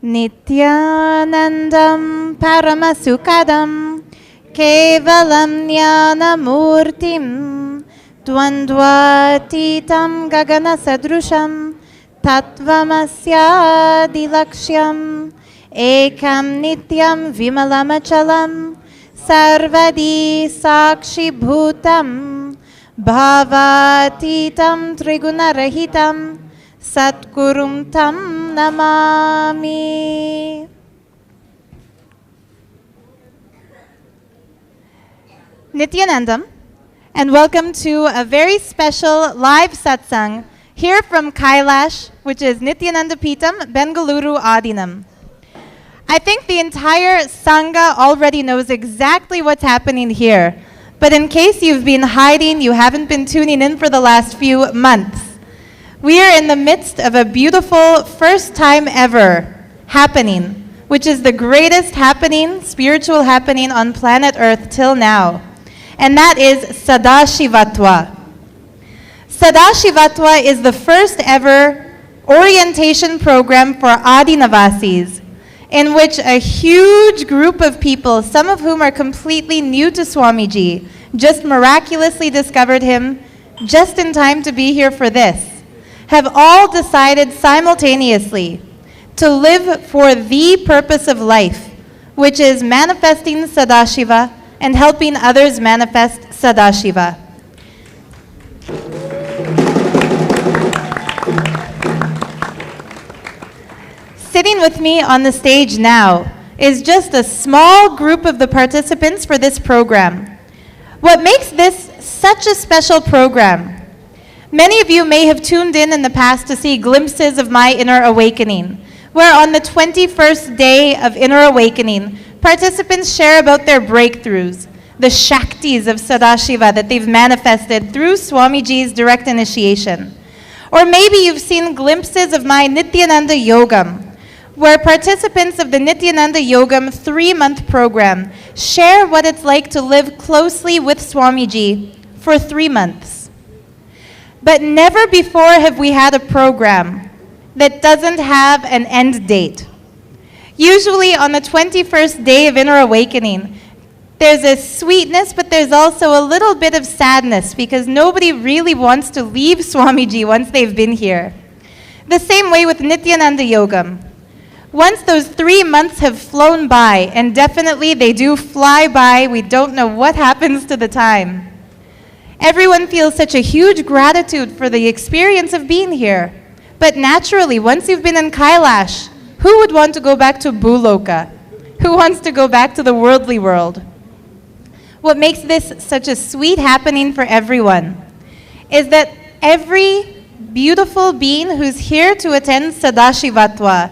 Nithyanandam Paramasukadam Kevalam Jnanamurtim Dvandvatitam Gagana Sadrusham Tattvamasya Dilaksham Ekam Nityam Vimalamachalam Sarvadi Sakshi Bhutam Bhavatitam Trigunarahitam Satgurum Tam Namami. Nithyanandam, and welcome to a very special live Satsang here from Kailash, which is Nithyananda Peetham, Bengaluru Adheenam. I think the entire Sangha already knows exactly what's happening here, but in case you've been hiding, you haven't been tuning in for the last few months. We are in the midst of a beautiful first time ever happening, which is the greatest happening, spiritual happening on planet Earth till now. And that is Sadashivatva. Sadashivatva is the first ever orientation program for Adheenavasis, in which a huge group of people, some of whom are completely new to Swamiji, just miraculously discovered him just in time to be here for this, have all decided simultaneously to live for the purpose of life, which is manifesting Sadashiva and helping others manifest Sadashiva. Sitting with me on the stage now is just a small group of the participants for this program. What makes this such a special program? Many of you may have tuned in the past to see glimpses of my inner awakening, where on the 21st day of inner awakening, participants share about their breakthroughs, the Shaktis of Sadashiva that they've manifested through Swamiji's direct initiation. Or maybe you've seen glimpses of my Nithyananda Yogam, where participants of the Nithyananda Yogam 3-month program share what it's like to live closely with Swamiji for 3 months. But never before have we had a program that doesn't have an end date. Usually on the 21st day of inner awakening, there's a sweetness, but there's also a little bit of sadness because nobody really wants to leave Swamiji once they've been here. The same way with Nithyananda Yogam. Once those 3 months have flown by, and definitely they do fly by, we don't know what happens to the time. Everyone feels such a huge gratitude for the experience of being here. But naturally, once you've been in Kailash, who would want to go back to Bhuloka? Who wants to go back to the worldly world? What makes this such a sweet happening for everyone is that every beautiful being who's here to attend Sadashivatva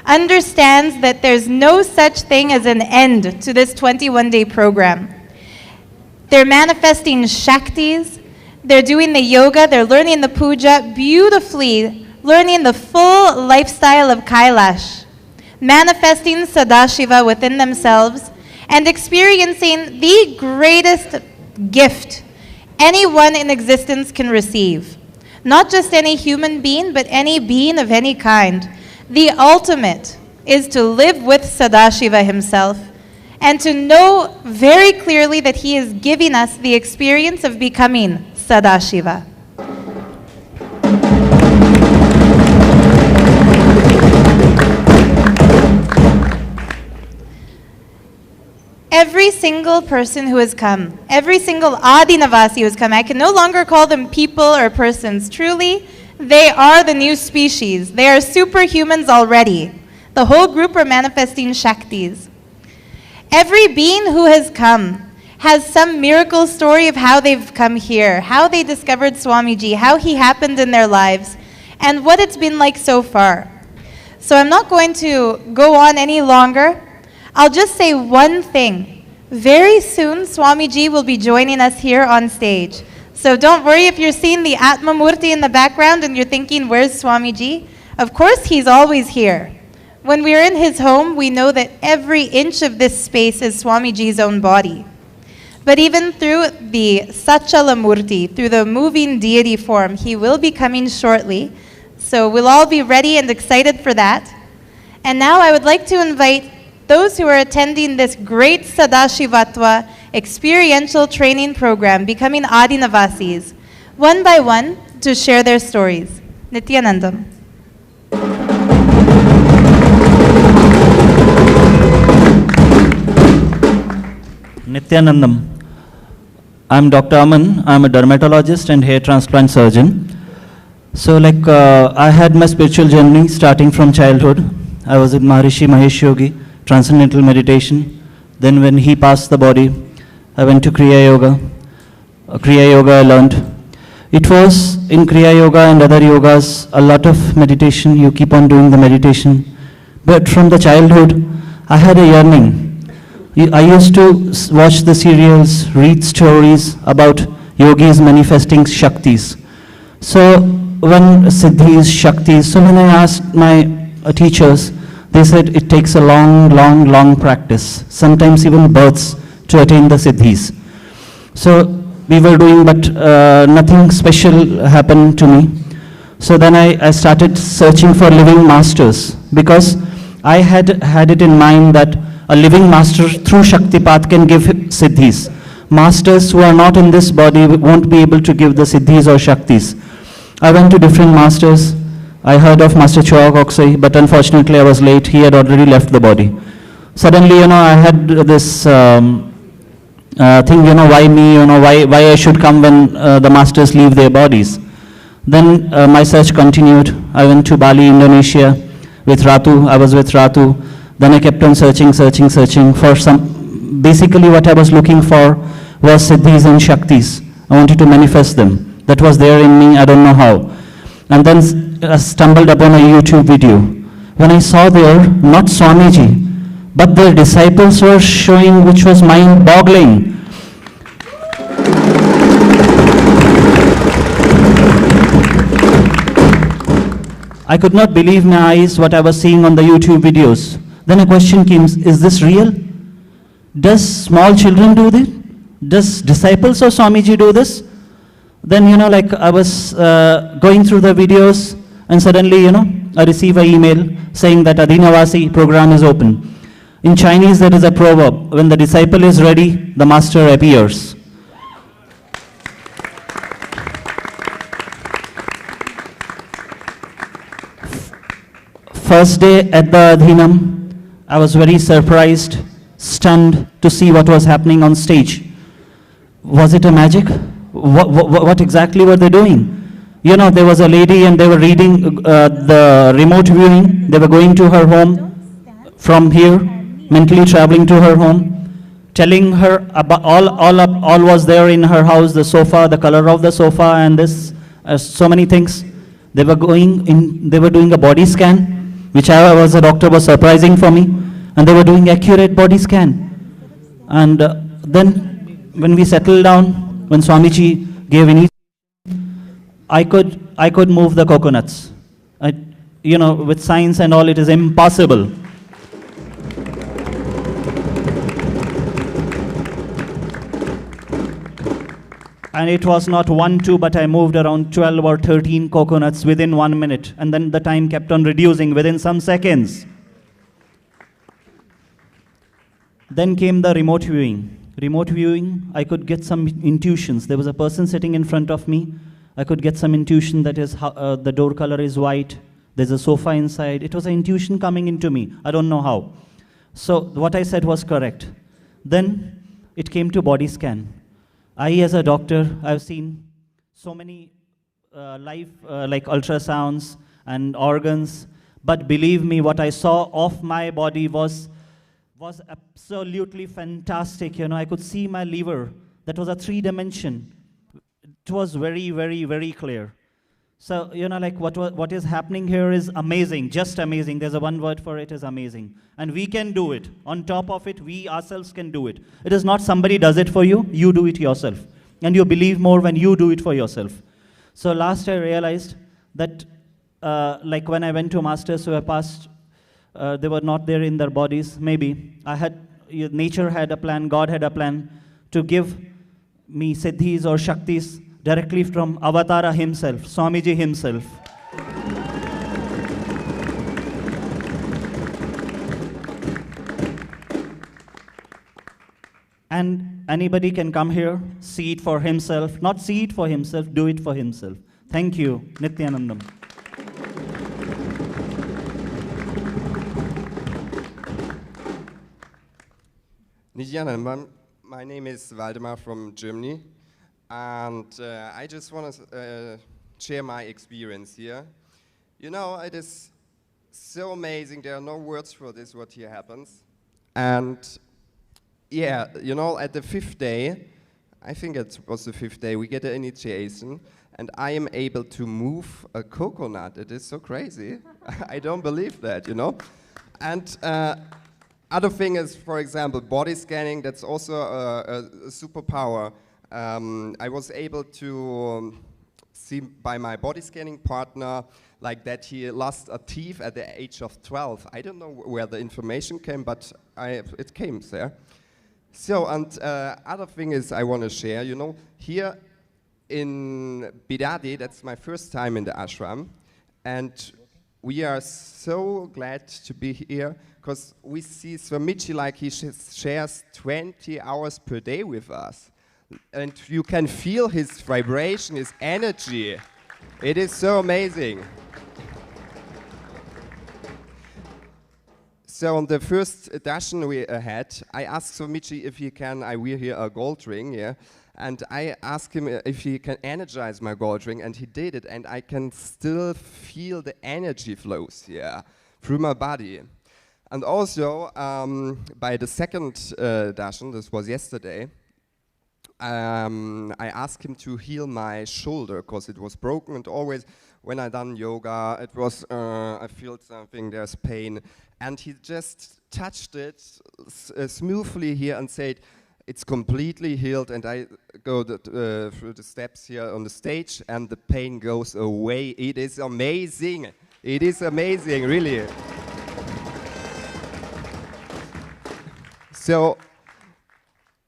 understands that there's no such thing as an end to this 21-day program. They're manifesting Shaktis, they're doing the yoga, they're learning the puja, beautifully learning the full lifestyle of Kailash, manifesting Sadashiva within themselves, and experiencing the greatest gift anyone in existence can receive. Not just any human being, but any being of any kind. The ultimate is to live with Sadashiva himself and to know very clearly that he is giving us the experience of becoming Sadashiva. Every single person who has come, every single Adheenavasi who has come, I can no longer call them people or persons. Truly, they are the new species. They are superhumans already. The whole group are manifesting Shaktis. Every being who has come has some miracle story of how they've come here, how they discovered Swamiji, how he happened in their lives, and what it's been like so far. So I'm not going to go on any longer. I'll just say one thing. Very soon, Swamiji will be joining us here on stage. So don't worry if you're seeing the Atma Murti in the background and you're thinking, where's Swamiji? Of course, he's always here. When we're in his home, we know that every inch of this space is Swamiji's own body. But even through the Sachala Murti, through the moving deity form, he will be coming shortly. So we'll all be ready and excited for that. And now I would like to invite those who are attending this great Sadashivatva experiential training program, becoming Adheenavasis, one by one, to share their stories. Nithyanandam. Nithyanandam. I'm Dr. Aman. I'm a dermatologist and hair transplant surgeon. So I had my spiritual journey starting from childhood. I was with Maharishi Mahesh Yogi, transcendental meditation. Then when he passed the body, I went to Kriya Yoga. Kriya Yoga I learned. It was in Kriya Yoga and other yogas, a lot of meditation. You keep on doing the meditation. But from the childhood, I had a yearning. I used to watch the serials, read stories about yogis manifesting Shaktis. So when Siddhis, Shaktis, so when I asked my teachers, they said it takes a long practice, sometimes even births, to attain the Siddhis. So we were doing, but nothing special happened to me. So then I started searching for living masters, because I had it in mind that a living master through Shaktipat can give Siddhis. Masters who are not in this body won't be able to give the Siddhis or Shaktis. I went to different masters. I heard of Master Choa Koksai, but unfortunately I was late. He had already left the body. Suddenly, I had this thing, why me, why I should come when the masters leave their bodies. Then my search continued. I went to Bali, Indonesia with Ratu. I was with Ratu. Then I kept on searching for some, basically what I was looking for was Siddhis and Shaktis. I wanted to manifest them. That was there in me, I don't know how. And then I stumbled upon a YouTube video. When I saw there, not Swamiji, but their disciples were showing, which was mind-boggling. I could not believe my eyes what I was seeing on the YouTube videos. Then a question came, is this real? Does small children do this? Does disciples of Swamiji do this? Then, I was going through the videos, and suddenly, I receive an email saying that Adheenavasi program is open. In Chinese, there is a proverb, when the disciple is ready, the master appears. First day at the Adheenam, I was very surprised, stunned to see what was happening on stage. Was it a magic? What exactly were they doing? There was a lady and they were reading the remote viewing. They were going to her home from here, mentally traveling to her home, telling her about all was there in her house, the sofa, the color of the sofa, and this, so many things. They were doing a body scan, which I was a doctor, was surprising for me, and they were doing accurate body scan. And then when we settled down, when Swamiji gave initiation, I could move the coconuts. With science and all, it is impossible. And it was not 1, 2, but I moved around 12 or 13 coconuts within 1 minute. And then the time kept on reducing within some seconds. Then came the remote viewing. Remote viewing, I could get some intuitions. There was a person sitting in front of me. I could get some intuition that is the door color is white. There's a sofa inside. It was an intuition coming into me. I don't know how. So what I said was correct. Then it came to body scan. I, as a doctor, I've seen so many live like ultrasounds and organs, but believe me, what I saw of my body was absolutely fantastic. I could see my liver. That was a 3-dimension. It was very, very, very clear. So, what is happening here is amazing, just amazing. There's a one word for it, is amazing. And we can do it. On top of it, we ourselves can do it. It is not somebody does it for you, you do it yourself. And you believe more when you do it for yourself. So last I realized that, when I went to masters who have passed, they were not there in their bodies, maybe. Nature had a plan, God had a plan to give me siddhis or shaktis directly from Avatara himself, Swamiji himself. And anybody can come here, see it for himself, not see it for himself, do it for himself. Thank you, Nithyanandam. Nithyananda, my name is Waldemar from Germany, and I just want to share my experience here. You know, it is so amazing. There are no words for this, what here happens. And yeah, you know, at the 5th day, I think it was the 5th day, we get an initiation, and I am able to move a coconut. It is so crazy. I don't believe that, you know. And other thing is, for example, body scanning. That's also a superpower. I was able to see by my body scanning partner like that he lost a teeth at the age of 12. I don't know where the information came, but it came there. So, and other thing is I want to share, you know, here in Bidadi, that's my first time in the ashram, and we are so glad to be here because we see Swamiji like he shares 20 hours per day with us. And you can feel his vibration, his energy. It is so amazing. So on the first darshan we had, I asked Swamiji if he can, I wear here a gold ring, yeah, and I asked him if he can energize my gold ring, and he did it, and I can still feel the energy flows, yeah, through my body. And also, by the second darshan, this was yesterday, I asked him to heal my shoulder because it was broken, and always when I done yoga, it was, I feel something, there's pain. And he just touched it smoothly here and said, it's completely healed, and I go through the steps here on the stage and the pain goes away. It is amazing. It is amazing, really. So,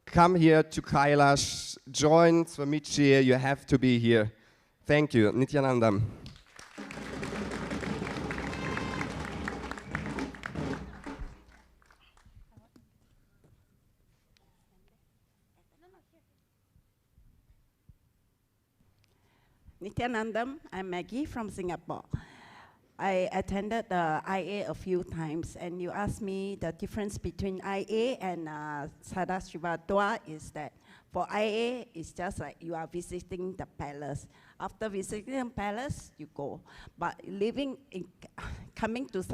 come here to Kailash, join Swamiji, you have to be here. Thank you, Nithyananda. Nithyanandam, I'm Maggie from Singapore. I attended the IA a few times, and you asked me the difference between IA and Sadashivatva is that for IA, it's just like you are visiting the palace. After visiting the palace, you go. But coming to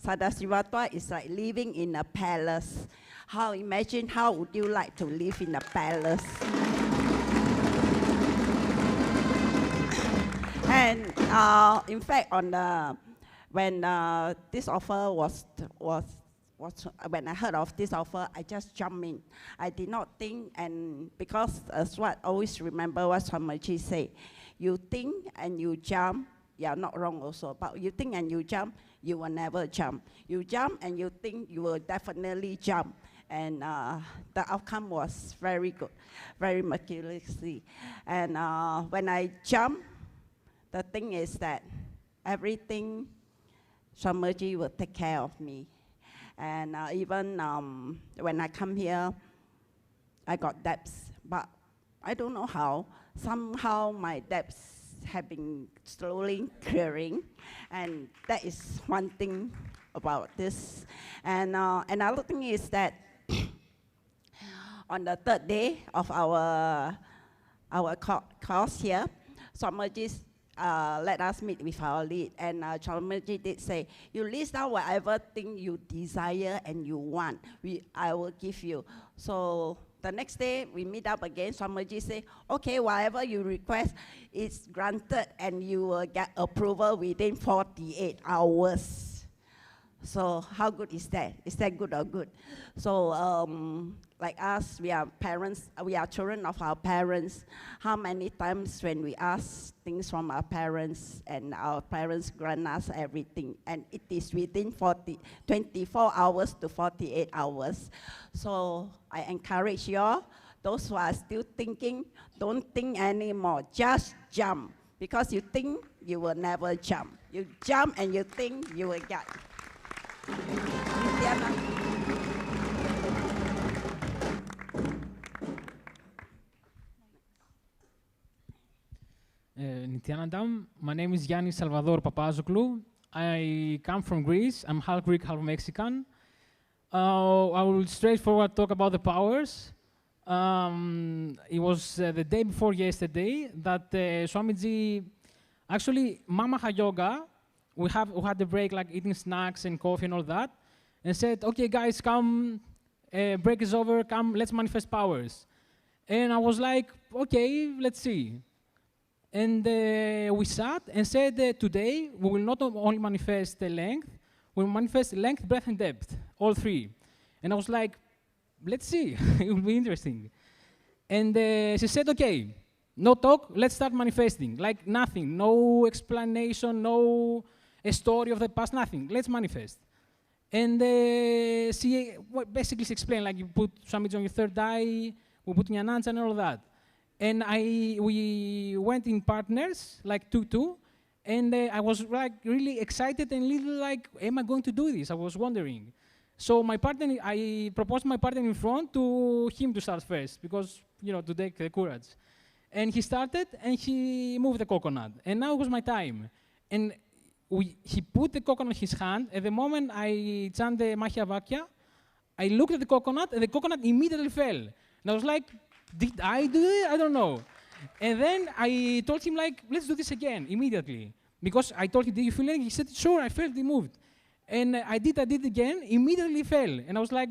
Sadashivatva is like living in a palace. Imagine how would you like to live in a palace? And in fact, when this offer was when I heard of this offer, I just jumped in. I did not think, and because as what I always remember what Swamiji said, you think and you jump, you are not wrong also, but you think and you jump, you will never jump. You jump and you think you will definitely jump. And the outcome was very good, very miraculously. And when I jumped, the thing is that everything Swamiji will take care of me. And even when I come here, I got debts, but I don't know how. Somehow my debts have been slowly clearing, and that is one thing about this. And another thing is that on the 3rd day of our course here, Swamiji let us meet with our lead, and Swamiji did say, you list down whatever thing you desire and you want, I will give you. So the next day we meet up again, Swamiji say, okay, whatever you request is granted and you will get approval within 48 hours. So how good is that? Is that good or good? So like us, we are parents, we are children of our parents. How many times when we ask things from our parents and our parents grant us everything, and it is within 24 hours to 48 hours. So I encourage you all, those who are still thinking, don't think anymore, just jump. Because you think, you will never jump. You jump and you think, you will get. Nithyanandam. My name is Yannis Salvador Papazoglou. I come from Greece. I'm half Greek, half Mexican. I will straightforward talk about the powers. It was the day before yesterday that Swamiji, actually Mamaha Yoga, we had the break, like eating snacks and coffee and all that, and said, okay guys, come, break is over, come, let's manifest powers. And I was like, okay, let's see. And we sat and said today we will not only manifest the length, we will manifest length, breadth, and depth, all three. And I was like, let's see, it will be interesting. And she said, okay, no talk, let's start manifesting. Like nothing, no explanation, no story of the past, nothing. Let's manifest. And she basically explained, like you put Swamiji on your third eye, we put Nyanancha and all that. And we went in partners, like 2-2, and I was like really excited and little like, am I going to do this? I was wondering. So my partner, I proposed my partner in front to him to start first, because, you know, to take the courage. And he started, and he moved the coconut. And now it was my time. And he put the coconut in his hand. At the moment I chanted the Mahya Vakya, I looked at the coconut, and the coconut immediately fell. And I was like, did I do it? I don't know. And then I told him, like, let's do this again, immediately. Because I told him, did you feel it? He said, sure, I felt it moved. And I did again, immediately fell. And I was like,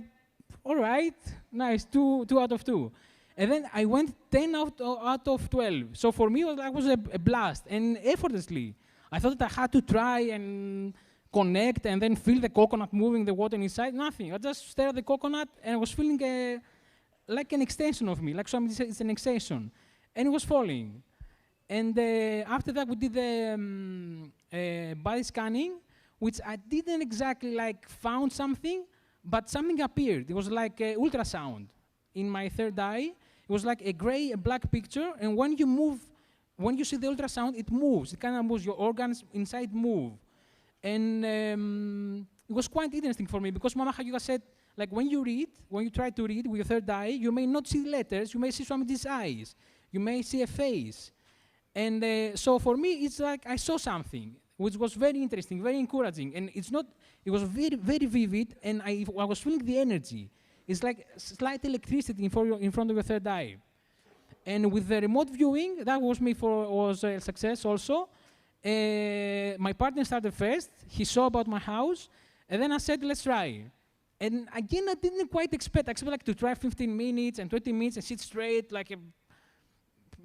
all right, nice, 2 out of 2. And then I went 10 out of 12. So for me, it was a blast, and effortlessly. I thought that I had to try and connect and then feel the coconut moving, the water inside, nothing. I just stared at the coconut, and I was feeling like an extension of me, like somebody said, it's an extension. And it was falling. And after that, we did the body scanning, which I didn't exactly like found something, but something appeared. It was like an ultrasound in my third eye. It was like a gray, a black picture, and when you move, when you see the ultrasound, it moves. It kind of moves, your organs inside move. And it was quite interesting for me, because Mama Hayuga said, like when you try to read with your third eye, you may not see letters, you may see Swamiji's eyes, you may see a face. And so for me, it's like I saw something, which was very interesting, very encouraging. And it was very, very vivid, and I was feeling the energy. It's like slight electricity in front of your third eye. And with the remote viewing, that was a success also. My partner started first, he saw about my house, and then I said, let's try. And again, I didn't quite expect. I expected like to try 15 minutes and 20 minutes and sit straight like a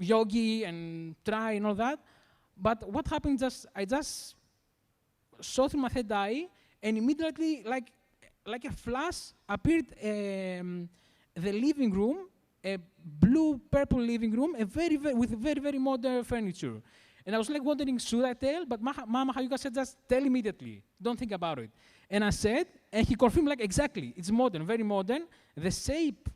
yogi and try and all that. But what happened, I just saw through my third eye, and immediately, like a flash, appeared the living room, a blue-purple living room, with very, very modern furniture. And I was like wondering, should I tell? But Mama Hayuga said, just tell immediately. Don't think about it. And I said, and he confirmed, like, exactly. It's modern, very modern. The shape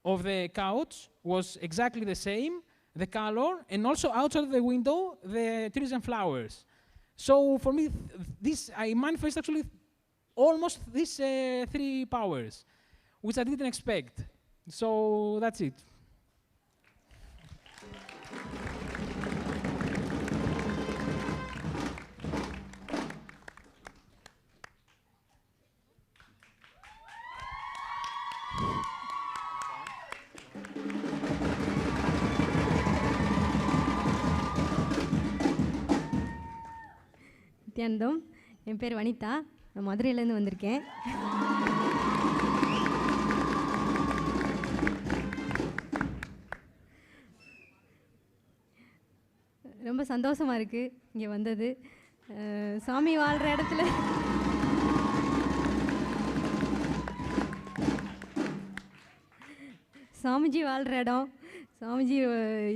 of the couch was exactly the same, the color, and also outside of the window, the trees and flowers. So for me, I manifest actually almost these 3 powers, which I didn't expect. So that's it. Nithyanandam, என் பேர் வனிதா, நான் மதுரையிலேருந்து வந்திருக்கேன். ரொம்ப சந்தோஷமாக இருக்குது இங்கே வந்தது. சாமி வாழ்கிற இடத்துல சாமிஜி வாழ்கிற இடம், சாமிஜி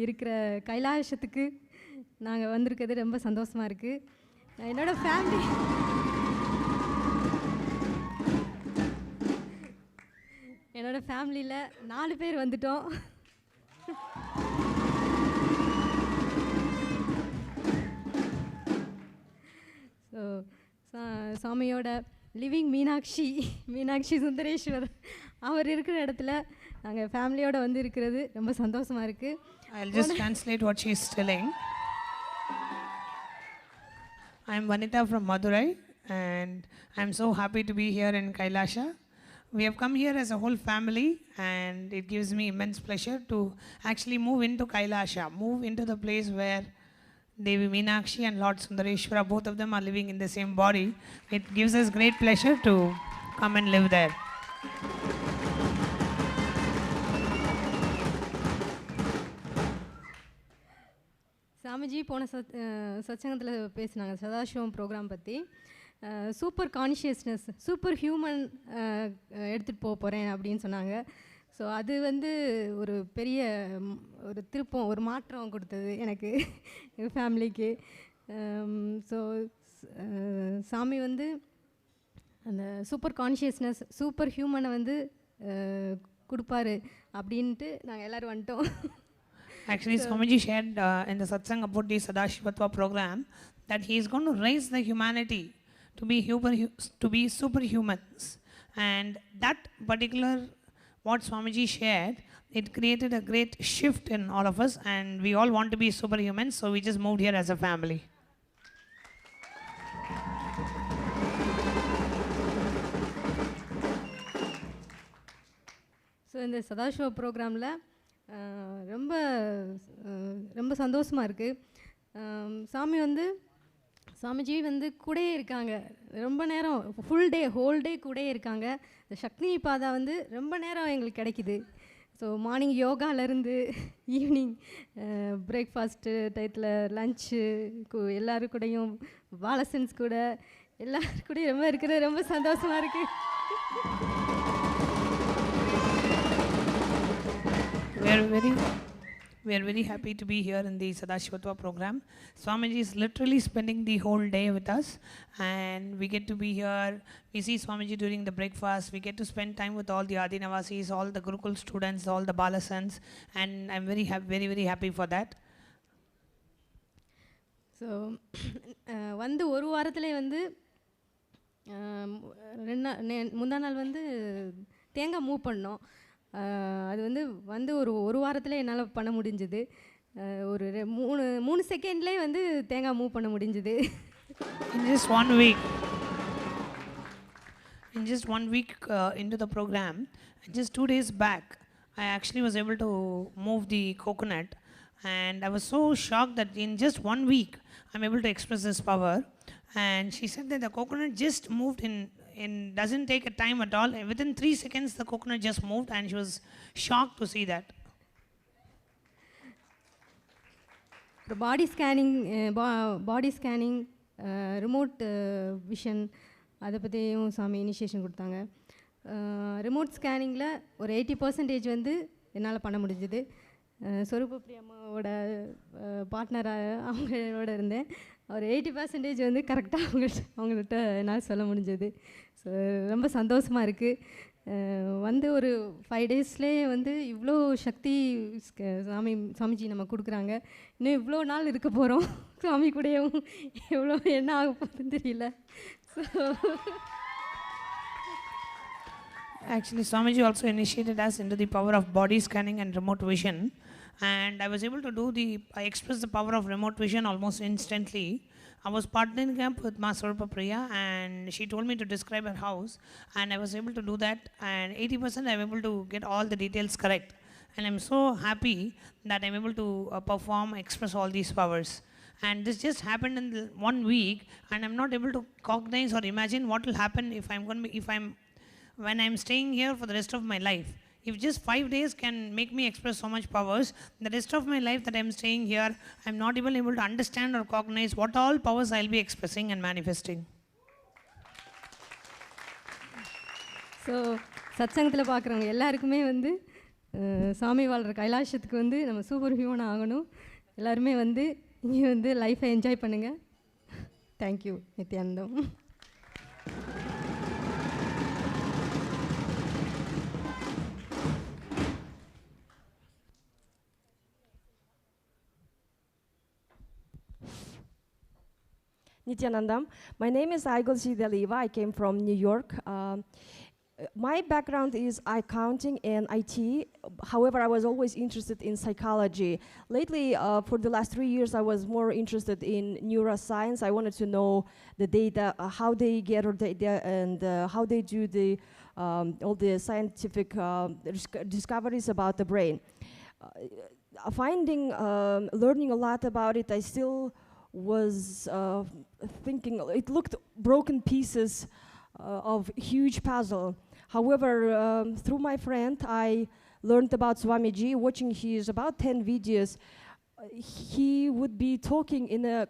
இருக்கிற கைலாசத்துக்கு நாங்கள் வந்திருக்கிறது ரொம்ப சந்தோஷமாக இருக்குது. என்னோடய ஃபேமிலியில் 4 பேர் வந்துட்டோம். ஸோ சாமியோட லிவிங் மீனாட்சி சுந்தரேஸ்வர் அவர் இருக்கிற இடத்துல நாங்கள் ஃபேமிலியோடு வந்து இருக்கிறது ரொம்ப சந்தோஷமாக இருக்குது. I'll just translate what she is telling. I'm Vanita from Madurai, and I'm so happy to be here in Kailasha. We have come here as a whole family, and it gives me immense pleasure to actually move into Kailasha, move into the place where Devi Meenakshi and Lord Sundareshwara, both of them are living in the same body. It gives us great pleasure to come and live there. Swamiji போன சத்சங்கத்தில் பேசினாங்க Sadasivam program பற்றி. Super consciousness, super human எடுத்துகிட்டு போகிறேன் அப்படின்னு சொன்னாங்க. So அது வந்து ஒரு பெரிய ஒரு திருப்பம், ஒரு மாற்றம் கொடுத்தது எனக்கு, எங்கள் ஃபேமிலிக்கு. ஸோ சாமி வந்து அந்த சூப்பர் கான்ஷியஸ்னஸ், சூப்பர் ஹியூமனை வந்து கொடுப்பாரு அப்படின்ட்டு நாங்கள் எல்லோரும் வந்துட்டோம். Actually, Swamiji shared in the Satsang about the Sadashivatva program that he is going to raise the humanity to be superhumans, and that particular what Swamiji shared, it created a great shift in all of us, and we all want to be superhumans, so we just moved here as a family. So இந்த சதாசிவ ப்ரோக்ராமில் ரொம்ப ரொம்ப சந்தோஷமாக இருக்குது. சாமிஜி வந்து கூடயே இருக்காங்க, ரொம்ப நேரம், ஃபுல் டே, ஹோல் டே கூடயே இருக்காங்க. இந்த சக்தி பாதா வந்து ரொம்ப நேரம் எங்களுக்கு கிடைக்கிது. ஸோ மார்னிங் யோகாலேருந்து ஈவினிங் பிரேக்ஃபாஸ்ட்டு டயத்தில் லன்ச்சு, எல்லோரும் கூடயும் வாலசன்ஸ் கூட எல்லோரும் கூடயும் ரொம்ப இருக்கிறது ரொம்ப சந்தோஷமாக இருக்குது. We are very happy to be here in the Sadashivatva program. Swamiji is literally spending the whole day with us, and we get to be here. We see Swamiji during the breakfast. We get to spend time with all the Adheenavasis, all the Gurukul students, all the Balasans, and I'm very very happy for that. So வந்து ஒரு வாரத்திலே வந்து முந்தா நாள் வந்து தேங்காய் move பண்ணோம். அது வந்து ஒரு வாரத்தில் என்னால் பண்ண முடிஞ்சுது. ஒரு மூணு செகண்ட்லேயே வந்து தேங்காய் மூவ் பண்ண முடிஞ்சுது. In just one week into the program, just 2 days back, I actually was able to move the coconut, and I was so shocked that in just 1 week I'm able to express this power. And she said that the coconut just moved in doesn't take a time at all. Within 3 seconds the coconut just moved, and she was shocked to see that. The body scanning remote vision அதை பற்றியும் சாமி initiation கொடுத்தாங்க. Remote ஸ்கேனிங்கில் ஒரு 80% வந்து என்னால் பண்ண முடிஞ்சுது. சொரூப பிரியம்மாவோட பார்ட்னராக அவங்களோட இருந்தேன். ஒரு 80% வந்து கரெக்டாக அவங்கள்ட்ட என்னால் சொல்ல முடிஞ்சது. ஸோ ரொம்ப சந்தோஷமாக இருக்குது. வந்து ஒரு 5 டேஸ்லேயே வந்து இவ்வளோ சக்தி சாமிஜி நம்ம கொடுக்குறாங்க. இன்னும் இவ்வளோ நாள் இருக்க போகிறோம் சாமி கூடயும், எவ்வளோ என்ன ஆக போகுதுன்னு தெரியல. So Actually, Swamiji also initiated us into the power of body scanning and remote vision, and I was able to I expressed the power of remote vision almost instantly. I was partnering camp with Ma Swarupa Priya, and she told me to describe her house, and I was able to do that, and 80% I'm able to get all the details correct. And I'm so happy that I'm able to express all these powers. And this just happened in 1 week, and I'm not able to cognize or imagine what will happen when I'm staying here for the rest of my life. If just 5 days can make me express so much powers, the rest of my life that I'm staying here, I'm not even able to understand or cognize what all powers I'll be expressing and manifesting. So சத்சங்கத்தில் பார்க்குறவங்க எல்லாருக்குமே வந்து சாமி வாழ்கிற கைலாசத்துக்கு வந்து நம்ம super human ஆகணும். எல்லாருமே வந்து இங்கே வந்து லைஃப்பை என்ஜாய் பண்ணுங்கள். Thank you. Nithyanandam. Nithyanandam. My name is Aigul Sidaliva. I came from New York. My background is accounting and IT. However, I was always interested in psychology. Lately, for the last 3 years, I was more interested in neuroscience. I wanted to know the data, how they gather data, and how they do the all the scientific discoveries about the brain. Learning a lot about it, I still was thinking it looked broken pieces of huge puzzle. However, through my friend, I learned about Swamiji, watching his about 10 videos. He would be talking in a,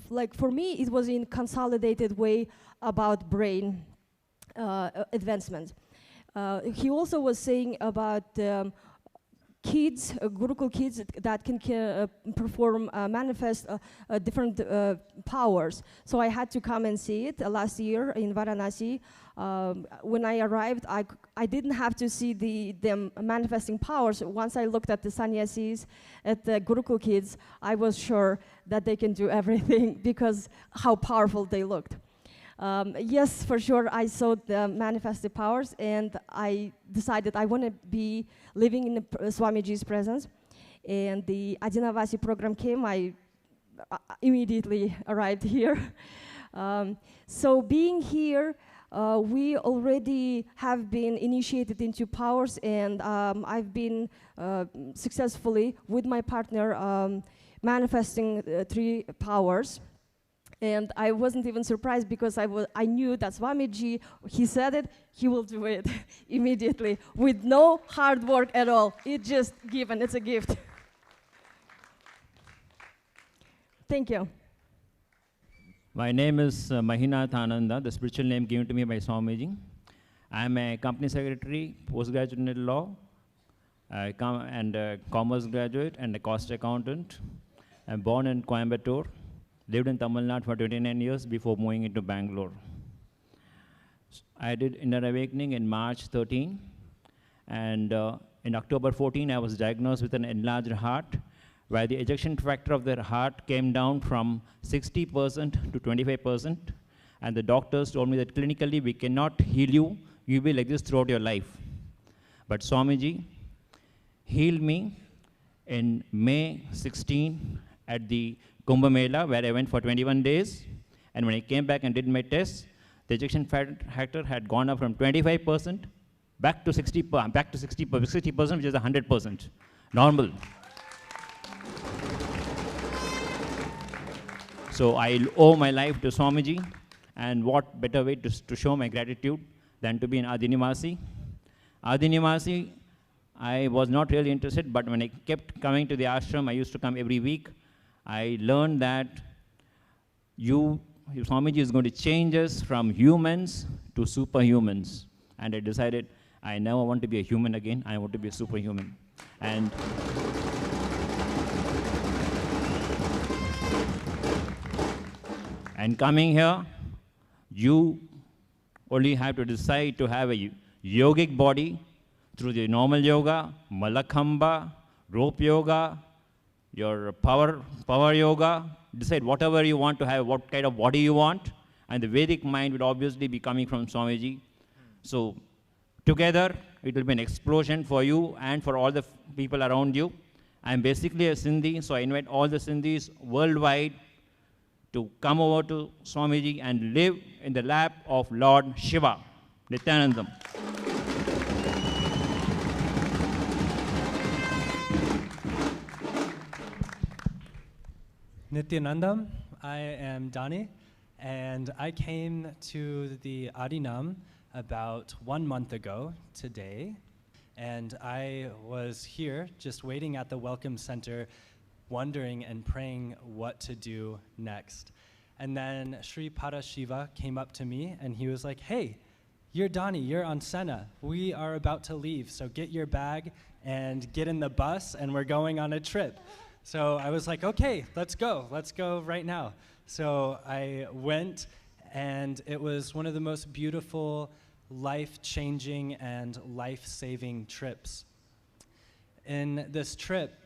like for me, it was in consolidated way about brain advancement. He also was saying about kids, Gurukul kids that can perform, manifest different powers. So I had to come and see it last year in Varanasi. When I arrived, I didn't have to see them manifesting powers. Once I looked at the sannyasis, at the Gurukul kids, I was sure that they can do everything because how powerful they looked. Yes, for sure, I saw the manifested powers, and I decided I want to be living in Swamiji's presence. And the Adheenavasi program came, I immediately arrived here. So being here, we already have been initiated into powers, and I've been successfully, with my partner, manifesting 3 powers. And I wasn't even surprised because I knew that Swamiji, he said it, he will do it immediately with no hard work at all. It's just given, it's a gift. Thank you. My name is Mahinath Ananda, the spiritual name given to me by Swamiji. I am a company secretary, postgraduate in law, and a commerce graduate and a cost accountant. I'm born in Coimbatore. Lived in Tamil Nadu for 29 years before moving into Bangalore. I did Inner Awakening in March 13, and in October 14, I was diagnosed with an enlarged heart, where the ejection factor of the heart came down from 60% to 25%, and the doctors told me that clinically we cannot heal you, you will be like this throughout your life. But Swamiji healed me in May 16 at the Kumbh Mela, where I went for 21 days, and when I came back and did my tests, the ejection factor had gone up from 25% back to 60%, which is 100%, normal. So I owe my life to Swamiji, and what better way to show my gratitude than to be in Adheenavasi. Adheenavasi, I was not really interested, but when I kept coming to the ashram, I used to come every week. I learned that Swamiji is going to change us from humans to superhumans. And I decided I never want to be a human again, I want to be a superhuman. And coming here, you only have to decide to have a yogic body through the normal yoga, Malakhamba, rope yoga, your power yoga, decide whatever you want to have, what kind of body you want, and the Vedic mind would obviously be coming from Swamiji. So together, it will be an explosion for you and for all the people around you. I'm basically a Sindhi, so I invite all the Sindhis worldwide to come over to Swamiji and live in the lap of Lord Shiva, Nithyanandam. Nithyanandam, I am Dani, and I came to the Adheenam about 1 month ago today, and I was here just waiting at the Welcome Center, wondering and praying what to do next. And then Sri Paramashiva came up to me, and he was like, hey, you're Dani, you're on Sena. We are about to leave, so get your bag and get in the bus, and we're going on a trip. So I was like, okay, let's go right now. So I went, and it was one of the most beautiful, life-changing and life-saving trips. In this trip,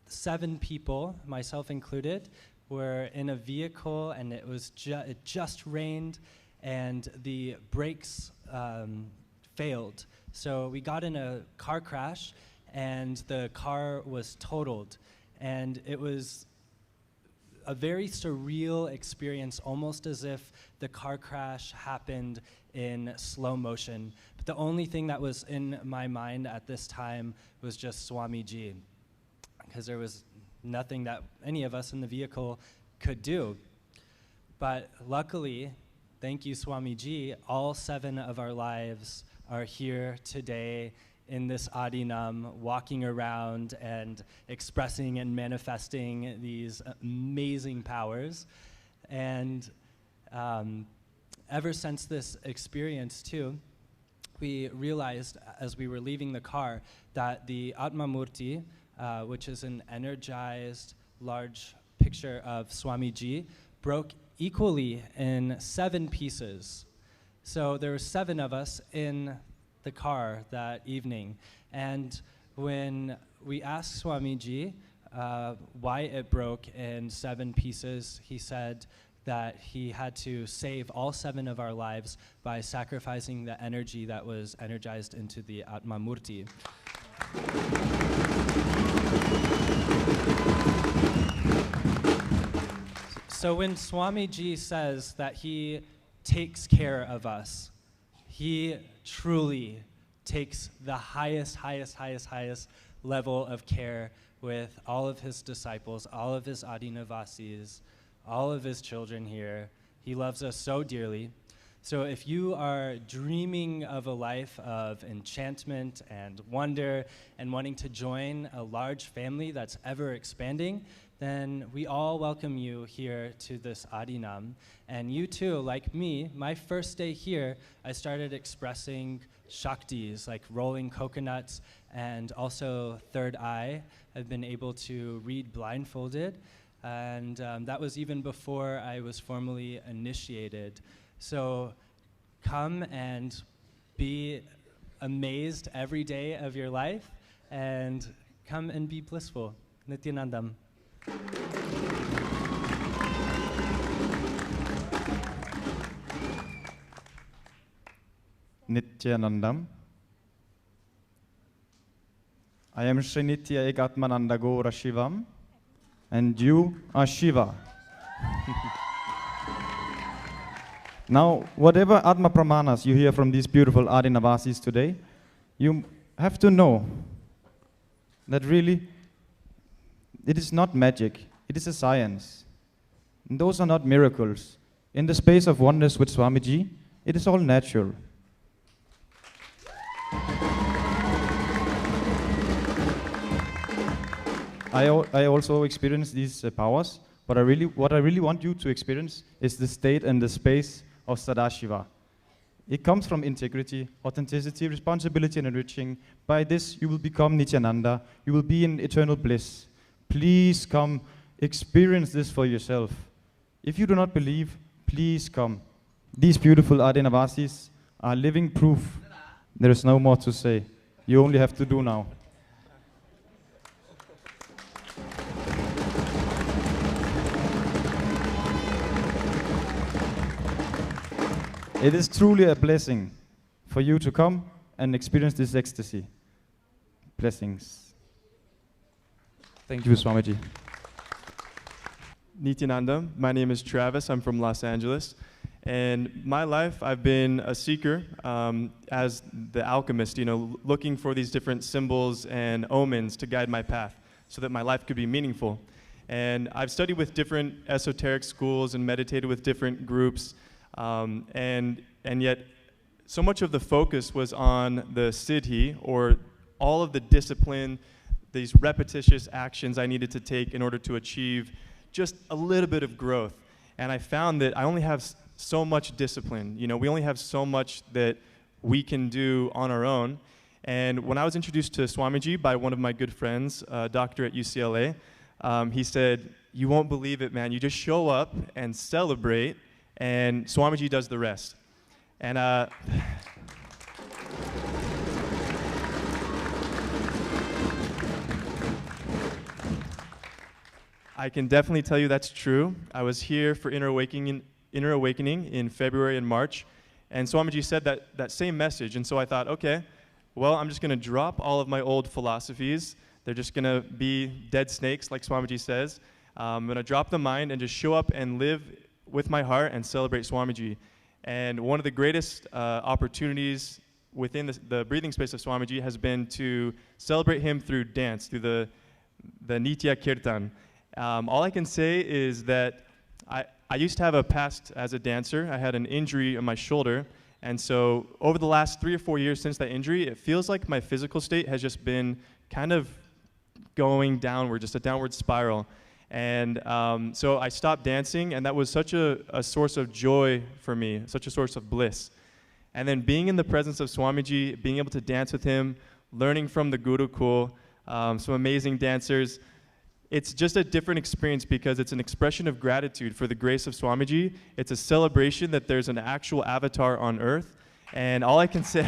7 people, myself included, were in a vehicle, and it just rained, and the brakes failed. So we got in a car crash, and the car was totaled. And it was a very surreal experience, almost as if the car crash happened in slow motion. But the only thing that was in my mind at this time was just Swamiji, because there was nothing that any of us in the vehicle could do. But luckily, thank you, Swamiji, all 7 of our lives are here today in this Adheenam, walking around and expressing and manifesting these amazing powers. And ever since this experience, too, we realized as we were leaving the car that the Atma Murti, which is an energized, large picture of Swamiji, broke equally in 7 pieces. So there were 7 of us in the car that evening. And when we asked Swamiji why it broke in 7 pieces, he said that he had to save all 7 of our lives by sacrificing the energy that was energized into the Atma Murti. So when Swamiji says that he takes care of us, he truly takes the highest level of care with all of his disciples, all of his Adheenavasis, all of his children here. He loves us so dearly. So if you are dreaming of a life of enchantment and wonder and wanting to join a large family that's ever expanding, then we all welcome you here to this Adheenam. And you too, like me, my first day here, I started expressing Shaktis, like rolling coconuts, and also third eye. I've been able to read blindfolded, and that was even before I was formally initiated. So come and be amazed every day of your life, and come and be blissful. Nithyanandam. Nithyanandam. I am Sri Nitya Ekatmananda Gora Shivam, and you are Shiva. Now, whatever Atma Pramanas you hear from these beautiful Adheenavasis today, you have to know that really it is not magic, it is a science. And those are not miracles. In the space of oneness with Swamiji, it is all natural. I also experience these powers, but what I really want you to experience is the state and the space of Sadashiva. It comes from integrity, authenticity, responsibility, and enriching. By this, you will become Nithyananda. You will be in eternal bliss. Please come, experience this for yourself. If you do not believe, please come. These beautiful Adheenavasis are living proof. There is no more to say. You only have to do now. It is truly a blessing for you to come and experience this ecstasy. Blessings. Thank you, Swamiji. Nithyananda, my name is Travis. I'm from Los Angeles. And my life, I've been a seeker as the alchemist, looking for these different symbols and omens to guide my path so that my life could be meaningful. And I've studied with different esoteric schools and meditated with different groups. And yet, so much of the focus was on the siddhi, or all of the discipline, these repetitious actions I needed to take in order to achieve just a little bit of growth. And I found that I only have so much discipline. We only have so much that we can do on our own. And when I was introduced to Swamiji by one of my good friends, a doctor at UCLA, he said, "You won't believe it, man. You just show up and celebrate, and Swamiji does the rest." And I can definitely tell you that's true. I was here for Inner Awakening in February and March, And Swamiji said that same message. And so I thought, okay, well, I'm just going to drop all of my old philosophies. They're just going to be dead snakes, like Swamiji says. I'm going to drop the mind and just show up and live with my heart and celebrate Swamiji. And one of the greatest opportunities within the breathing space of Swamiji has been to celebrate him through dance, through the Nitya Kirtan. All I can say is that I used to have a past as a dancer. I had an injury on my shoulder. And so over the last 3 or 4 years since that injury, it feels like my physical state has just been kind of going downward, just a downward spiral. And so I stopped dancing, and that was such a source of joy for me, such a source of bliss. And then being in the presence of Swamiji, being able to dance with him, learning from the Gurukul, some amazing dancers, it's just a different experience because it's an expression of gratitude for the grace of Swamiji. It's a celebration that there's an actual avatar on earth. And all I can say...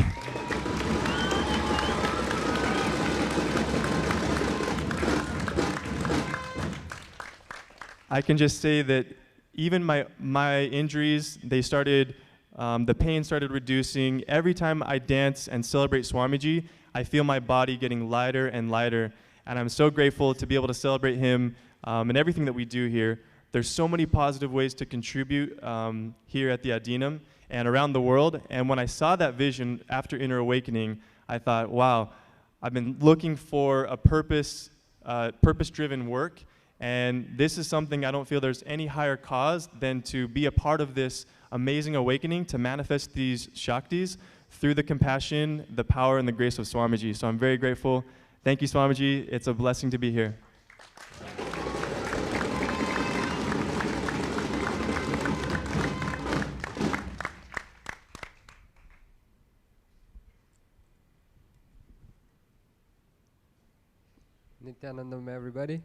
I can just say that even my injuries, they started, the pain started reducing. Every time I dance and celebrate Swamiji, I feel my body getting lighter and lighter. And I'm so grateful to be able to celebrate him in everything that we do here. There's so many positive ways to contribute here at the Adheenam and around the world. And when I saw that vision after Inner Awakening, I thought, wow, I've been looking for a purpose-driven work. And this is something I don't feel there's any higher cause than to be a part of this amazing awakening, to manifest these Shaktis through the compassion, the power, and the grace of Swamiji. So I'm very grateful. Thank you, Swamiji. It's a blessing to be here. Nithyanandam, everybody.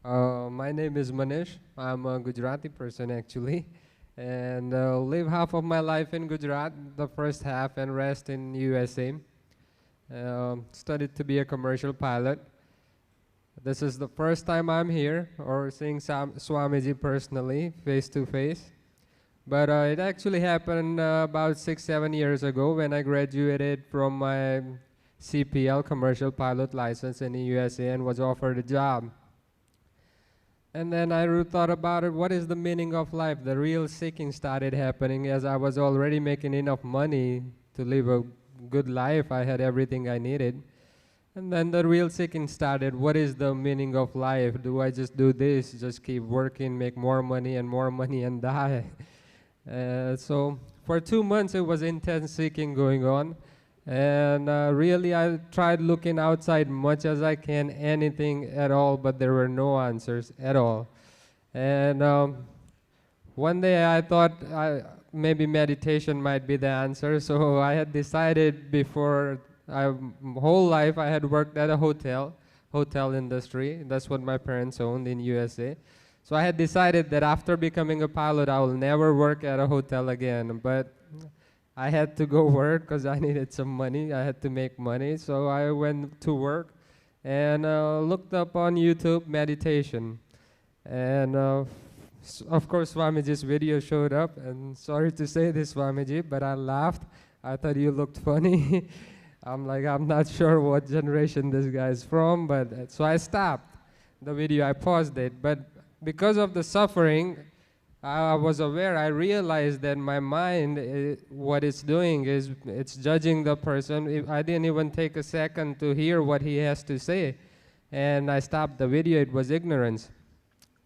My name is Manish. I'm a Gujarati person, actually, and live half of my life in Gujarat, the first half, and rest in USA. Studied to be a commercial pilot. This is the first time I'm here or seeing Swamiji personally, face to face. But it actually happened about 6-7 years ago when I graduated from my CPL, commercial pilot license in the USA, and was offered a job. And then I thought about it, what is the meaning of life? The real seeking started happening as I was already making enough money to live a good life. I had everything I needed. And then the real seeking started. What is the meaning of life? Do I just do this, just keep working, make more money and die? So for 2 months it was intense seeking going on. And really I tried looking outside much as I can, anything at all, but there were no answers at all. And one day I thought maybe meditation might be the answer, so I had decided before, whole life I had worked at a hotel industry. That's what my parents owned in USA. So I had decided that after becoming a pilot I will never work at a hotel again, but I had to go work because I needed some money. I had to make money, so I went to work and looked up on YouTube meditation. And of course Swamiji's video showed up, and sorry to say this, Swamiji, but I laughed. I thought you looked funny. I'm like, I'm not sure what generation this guy's from, but so I stopped the video, I paused it. But because of the suffering, I was aware, I realized that my mind, what it's doing is it's judging the person. I didn't even take a second to hear what he has to say. And I stopped the video, it was ignorance.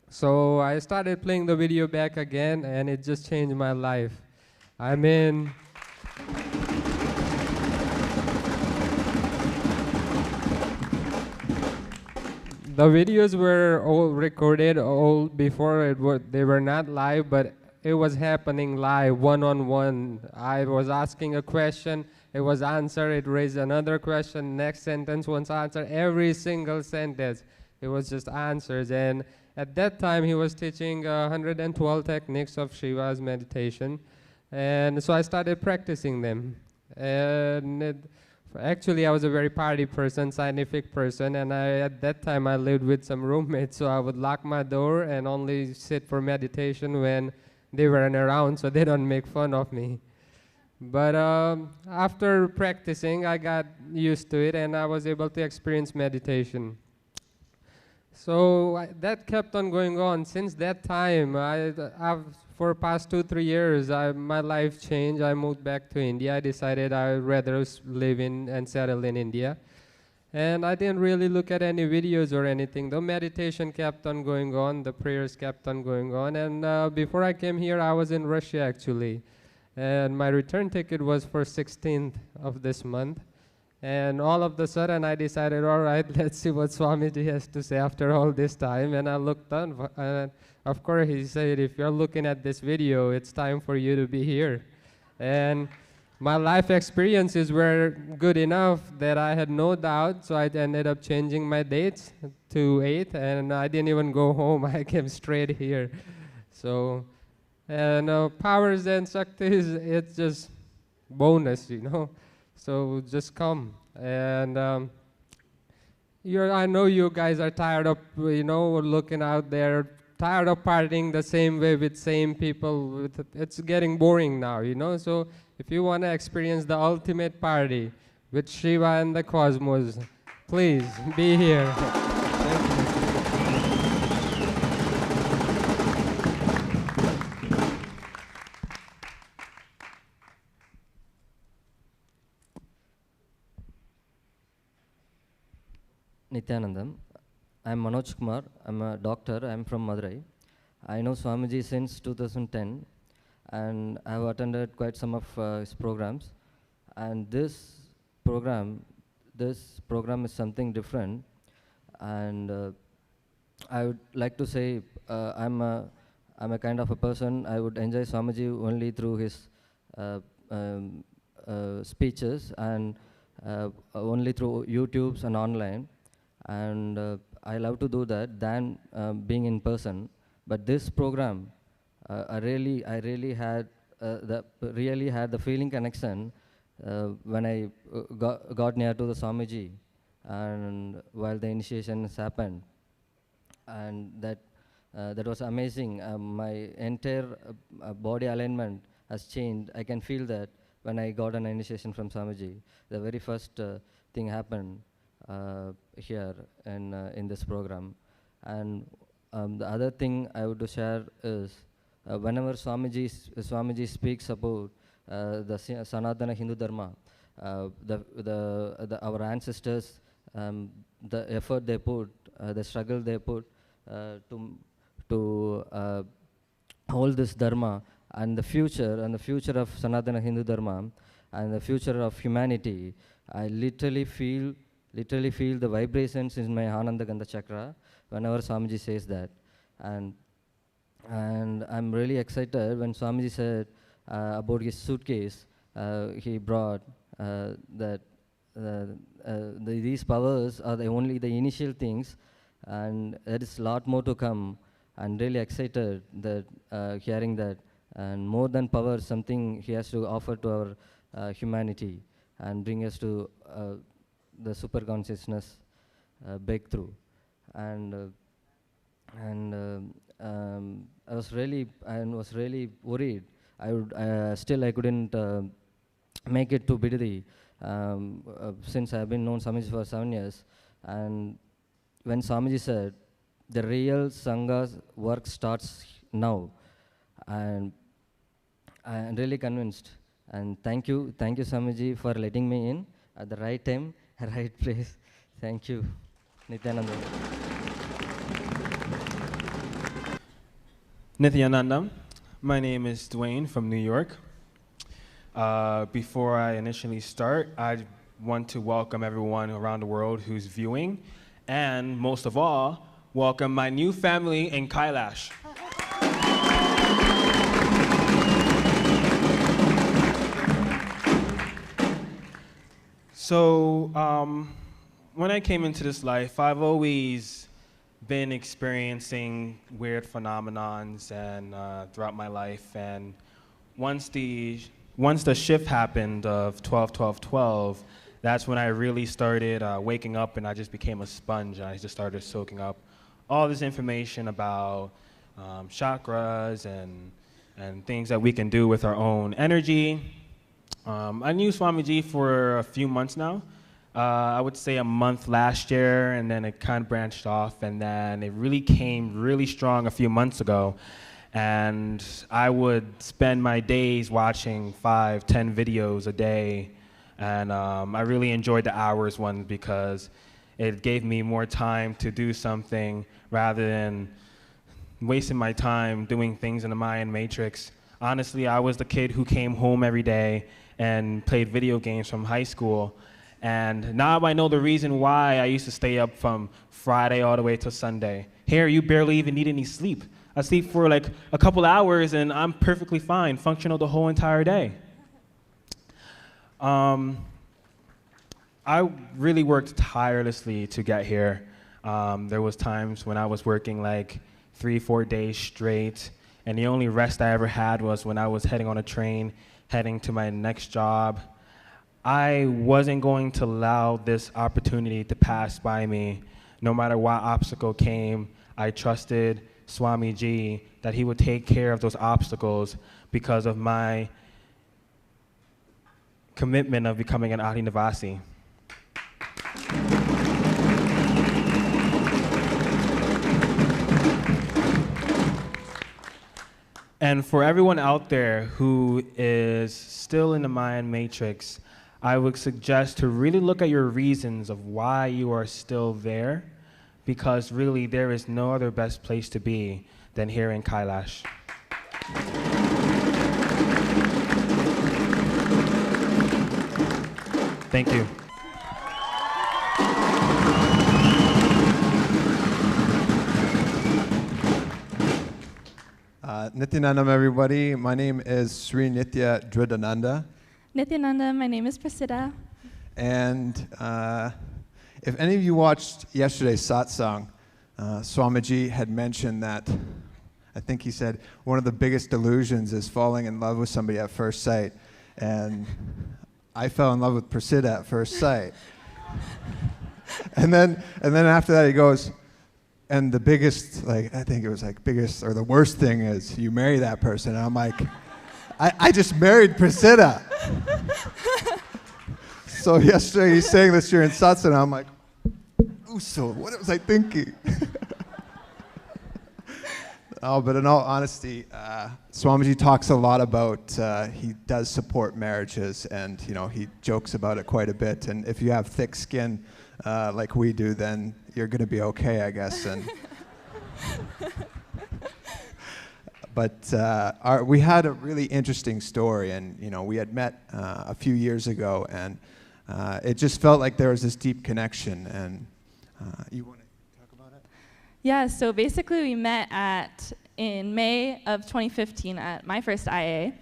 So I started playing the video back again, and it just changed my life. I mean, the videos were all recorded, all before they were not live, but it was happening live, one-on-one. I was asking a question, it was answered, it raised another question, next sentence was answered, every single sentence, it was just answers. And at that time, he was teaching 112 techniques of Shiva's meditation. And so I started practicing them. And actually, I was a very party person, scientific person, and at that time I lived with some roommates, so I would lock my door and only sit for meditation when they weren't around so they don't make fun of me. But after practicing, I got used to it and I was able to experience meditation. So that kept on going on. Since that time, for past 2-3 years, my life changed. I moved back to India. I decided I'd rather live in and settle in India. And I didn't really look at any videos or anything. The meditation kept on going on. The prayers kept on going on. And before I came here, I was in Russia actually. And my return ticket was for 16th of this month. And all of a sudden I decided, all right, let's see what Swamiji has to say after all this time. And I looked on, and of course he said, if you're looking at this video, it's time for you to be here. And my life experiences were good enough that I had no doubt, so I ended up changing my dates to 8th, and I didn't even go home. I came straight here. So, and powers and Shaktis, it's just bonus, you know. So just come. And I know you guys are tired of, you know, looking out there, tired of partying the same way with same people. It's getting boring now, you know. So if you want to experience the ultimate party with Shiva and the cosmos, please be here. Thank you. Nithyanandam. I'm Manoj Kumar. I'm a doctor. I'm from Madurai. I know Swamiji since 2010, and I've attended quite some of his programs. And this program is something different. And I would like to say I'm a kind of a person. I would enjoy Swamiji only through his speeches and only through YouTubes and online. And I love to do that than being in person. But this program, I really had the feeling connection when I got near to the Swamiji, and while the initiations happened, and that was amazing. My entire body alignment has changed. I can feel that when I got an initiation from Swamiji. The very first thing happened here in this program. And the other thing I would share is whenever Swamiji speaks about the Sanatana Hindu Dharma, our ancestors, the effort they put, the struggle they put to hold this Dharma, and the future of Sanatana Hindu Dharma and the future of humanity, I literally feel the vibrations in my Ananda Gandha chakra whenever Swamiji says that. And I'm really excited when Swamiji said about his suitcase he brought, that these powers are only the initial things, and there is a lot more to come. I'm really excited that hearing that, and more than power, something he has to offer to our humanity and bring us to the super consciousness breakthrough. And I was really worried. I couldn't make it to Bidadi since I've been known Swamiji for 7 years. And when Swamiji said the real Sangha's work starts now, and I'm really convinced. And thank you Swamiji, for letting me in at the right time, right place. Thank you, Nithyananda. Nithyananda, my name is Dwayne from New York. Before I initially start, I want to welcome everyone around the world who's viewing, and most of all, welcome my new family in Kailash. So, when I came into this life, I've always been experiencing weird phenomenons and throughout my life. And once the shift happened of 12-12-12, that's when I really started waking up, and I just became a sponge. I just started soaking up all this information about chakras and things that we can do with our own energy. I knew Swamiji for a few months now. I would say a month last year, and then it kind of branched off, and then it really came really strong a few months ago. And I would spend my days watching 5, 10 videos a day, and I really enjoyed the hours one because it gave me more time to do something rather than wasting my time doing things in the Mayan matrix. Honestly, I was the kid who came home every day and played video games from high school. And now I know the reason why I used to stay up from Friday all the way till Sunday. Here, you barely even need any sleep. I sleep for like a couple hours and I'm perfectly fine, functional the whole entire day. I really worked tirelessly to get here. There was times when I was working like 3-4 days straight, and the only rest I ever had was when I was heading on a train, heading to my next job. I wasn't going to allow this opportunity to pass by me. No matter what obstacle came, I trusted Swamiji that he would take care of those obstacles because of my commitment of becoming an Adheenavasi. And for everyone out there who is still in the Mayan matrix, I would suggest to really look at your reasons of why you are still there, because really there is no other best place to be than here in Kailash. Thank you. Nithyanandam, everybody. My name is Sri Nithya Dridananda. Nithyananda, my name is Prasida. And if any of you watched yesterday's Satsang, Swamiji had mentioned that, I think he said, one of the biggest delusions is falling in love with somebody at first sight. And I fell in love with Prasida at first sight. and then after that he goes, and the biggest, like, I think it was like biggest or the worst thing is you marry that person. And I'm like, I just married Prasida. So yesterday he's saying this during Satsang, and I'm like, Uso, what was I thinking? Oh, but in all honesty, Swamiji talks a lot about, he does support marriages, and he jokes about it quite a bit. And if you have thick skin like we do, then you're going to be okay, I guess. And but we had a really interesting story, and we had met a few years ago, and it just felt like there was this deep connection. And you want to talk about it? Yeah, so basically we met in May of 2015 at my first IA.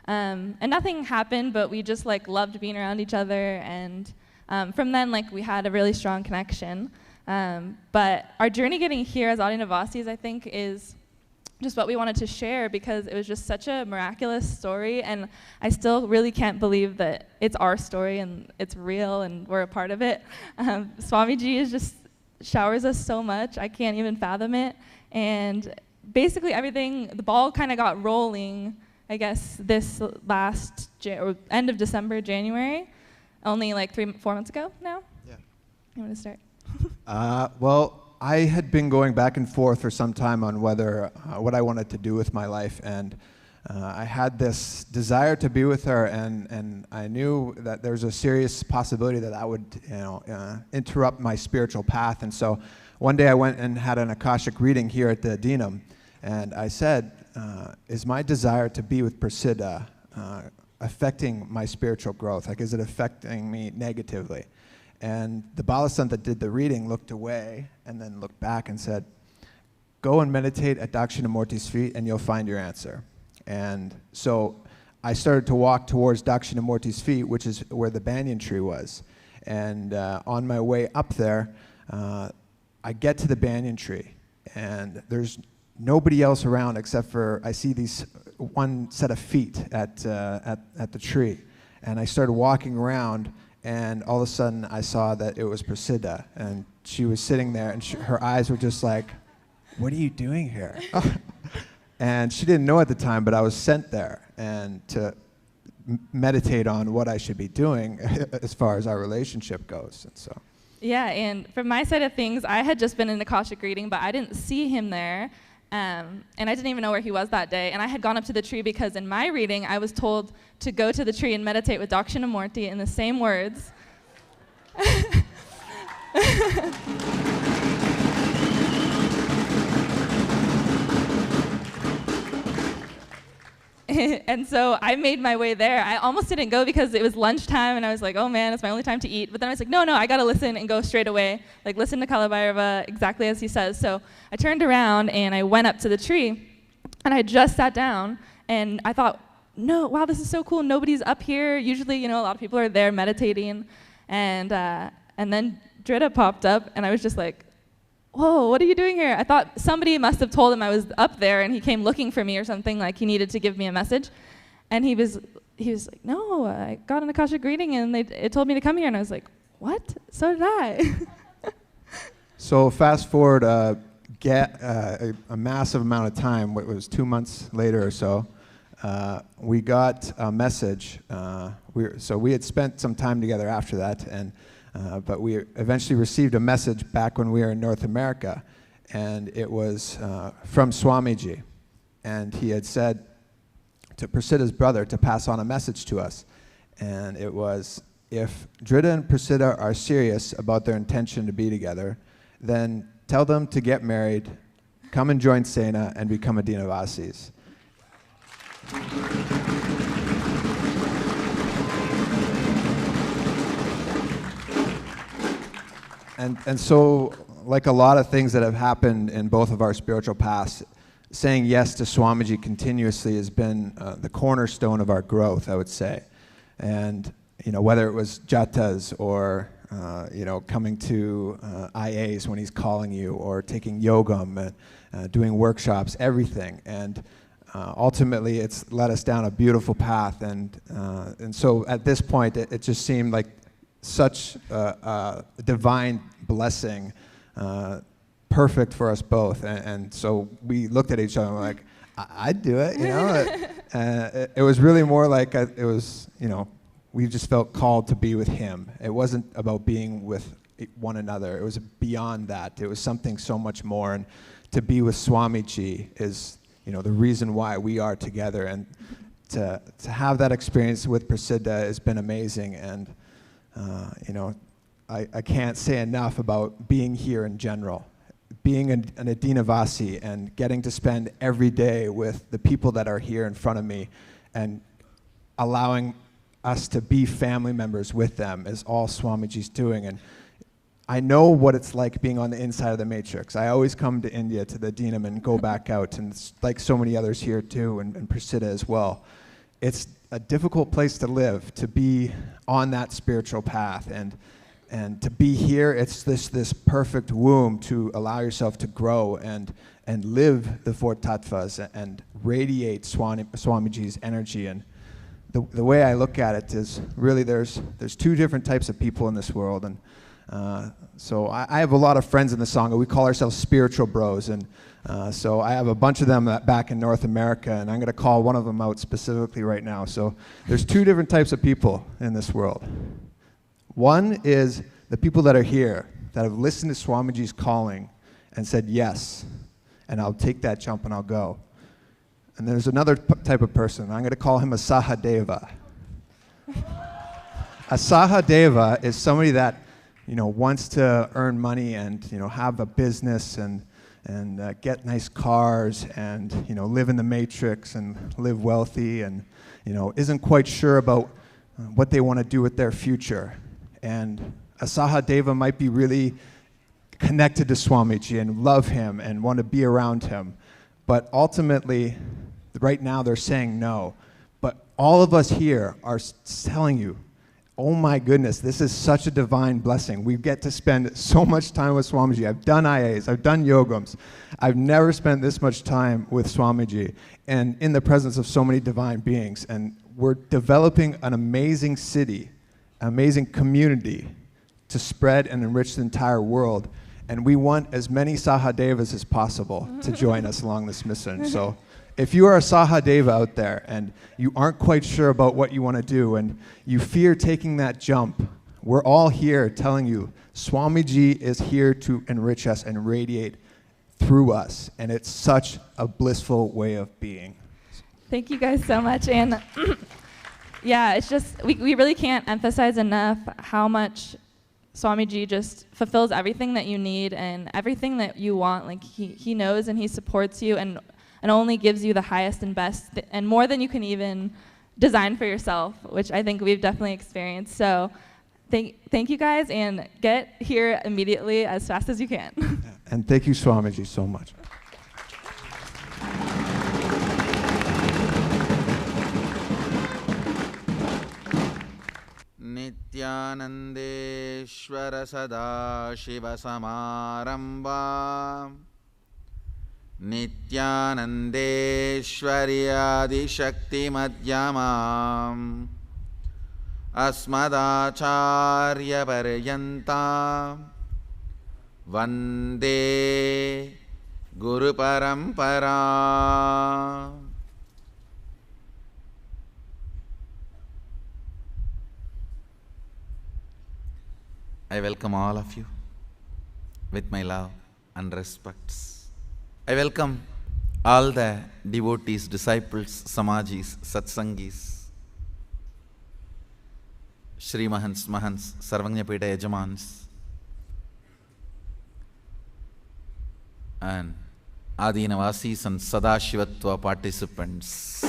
And nothing happened, but we just loved being around each other, and from then we had a really strong connection. But our journey getting here as Adheenavasis, I think, is just what we wanted to share, because it was just such a miraculous story, and I still really can't believe that it's our story and it's real and we're a part of it. Swamiji just showers us so much, I can't even fathom it. And basically the ball kind of got rolling, I guess, this last end of December, January, only 3-4 months ago now. Yeah. You want to start? Well, I had been going back and forth for some time on whether what I wanted to do with my life, and I had this desire to be with her, and I knew that there was a serious possibility that would interrupt my spiritual path. And so one day I went and had an Akashic reading here at the Adheenam, and I said, is my desire to be with Prasida affecting my spiritual growth? Is it affecting me negatively? And the Balasant that did the reading looked away and then looked back and said, go and meditate at Dakshinamurti's feet and you'll find your answer. And so I started to walk towards Dakshinamurti's feet, which is where the banyan tree was. And on my way up there, I get to the banyan tree, and there's nobody else around except for I see these one set of feet at the tree. And I started walking around, and all of a sudden I saw that it was Prasida, and she was sitting there, and her eyes were just like, what are you doing here? And she didn't know at the time, but I was sent there and to meditate on what I should be doing as far as our relationship goes. And so. Yeah, and from my side of things, I had just been in Akashic reading, but I didn't see him there. And I didn't even know where he was that day. And I had gone up to the tree because in my reading, I was told to go to the tree and meditate with Dakshinamurti in the same words. And so I made my way there. I almost didn't go because it was lunchtime, and I was like, oh man, it's my only time to eat. But then I was like, no, I gotta listen and go straight away. Like, listen to Kalabhairava exactly as he says. So I turned around and I went up to the tree, and I just sat down, and I thought, no, wow, this is so cool. Nobody's up here. Usually, a lot of people are there meditating. And then Drita popped up, and I was just like, whoa, what are you doing here? I thought somebody must have told him I was up there, and he came looking for me or something, like he needed to give me a message. And he was like, no, I got an Akashic reading, and it told me to come here. And I was like, what? So did I. So fast forward a massive amount of time, what was 2 months later or so, we got a message. So we had spent some time together after that, but we eventually received a message back when we were in North America, and it was from Swamiji, and he had said to Prasiddha's brother to pass on a message to us, and it was, if Drita and Prasiddha are serious about their intention to be together, then tell them to get married, come and join Sena, and become Adheenavasis. And so, like a lot of things that have happened in both of our spiritual paths, saying yes to Swamiji continuously has been the cornerstone of our growth, I would say. And whether it was jatas or coming to IAs when he's calling you, or taking yogam, doing workshops, everything. And ultimately, it's led us down a beautiful path. And so at this point, it just seemed like such a divine blessing, perfect for us both. And so we looked at each other and were like, I'd do it, it was really more like we just felt called to be with him. It wasn't about being with one another. It was beyond that. It was something so much more. And to be with Swamiji is, the reason why we are together. And to have that experience with Prasiddha has been amazing. And I can't say enough about being here in general. Being an Adheenavasi and getting to spend every day with the people that are here in front of me and allowing us to be family members with them is all Swamiji's doing. And I know what it's like being on the inside of the matrix. I always come to India, to the Adheenam, and go back out, and it's like so many others here too, and Prasiddha as well. It's a difficult place to live, to be on that spiritual path, and to be here, it's this perfect womb to allow yourself to grow and live the four tattvas and radiate Swamiji's energy. And the way I look at it is really there's two different types of people in this world, and so I have a lot of friends in the Sangha. We call ourselves spiritual bros, and so I have a bunch of them back in North America, and I'm going to call one of them out specifically right now. So there's two different types of people in this world. One is the people that are here, that have listened to Swamiji's calling and said yes, and I'll take that jump and I'll go. And there's another type of person. I'm going to call him a Sahadeva. A Sahadeva is somebody that wants to earn money and have a business and get nice cars and live in the matrix and live wealthy and isn't quite sure about what they want to do with their future. And a Sahadeva might be really connected to Swamiji and love him and want to be around him, but ultimately, right now they're saying no. But all of us here are telling you, oh my goodness, this is such a divine blessing. We get to spend so much time with Swamiji. I've done IAs, I've done yogams. I've never spent this much time with Swamiji and in the presence of so many divine beings. And we're developing an amazing city, an amazing community to spread and enrich the entire world. And we want as many Sahadevas as possible to join us along this mission. So if you are a Sahadeva out there and you aren't quite sure about what you want to do and you fear taking that jump, we're all here telling you, Swamiji is here to enrich us and radiate through us. And it's such a blissful way of being. Thank you guys so much. And yeah, it's just, we really can't emphasize enough how much Swamiji just fulfills everything that you need and everything that you want. Like he knows and he supports you and only gives you the highest and best and more than you can even design for yourself, which I think we've definitely experienced. So thank you guys, and get here immediately as fast as you can. And thank you, Swamiji, so much. Nithyanandeshwara Sadashiva Samarambha Nithyanandeshwari Adishakti Madhyamam Asmadacharya Paryanta Vande Guru Parampara. I welcome all of you with my love and respects. I welcome all the devotees, disciples, Samajis, Satsangis, Shri Mahants, Mahants, Sarvanyapeta Yajamans, and Adheenavasis and Sadashivatva participants.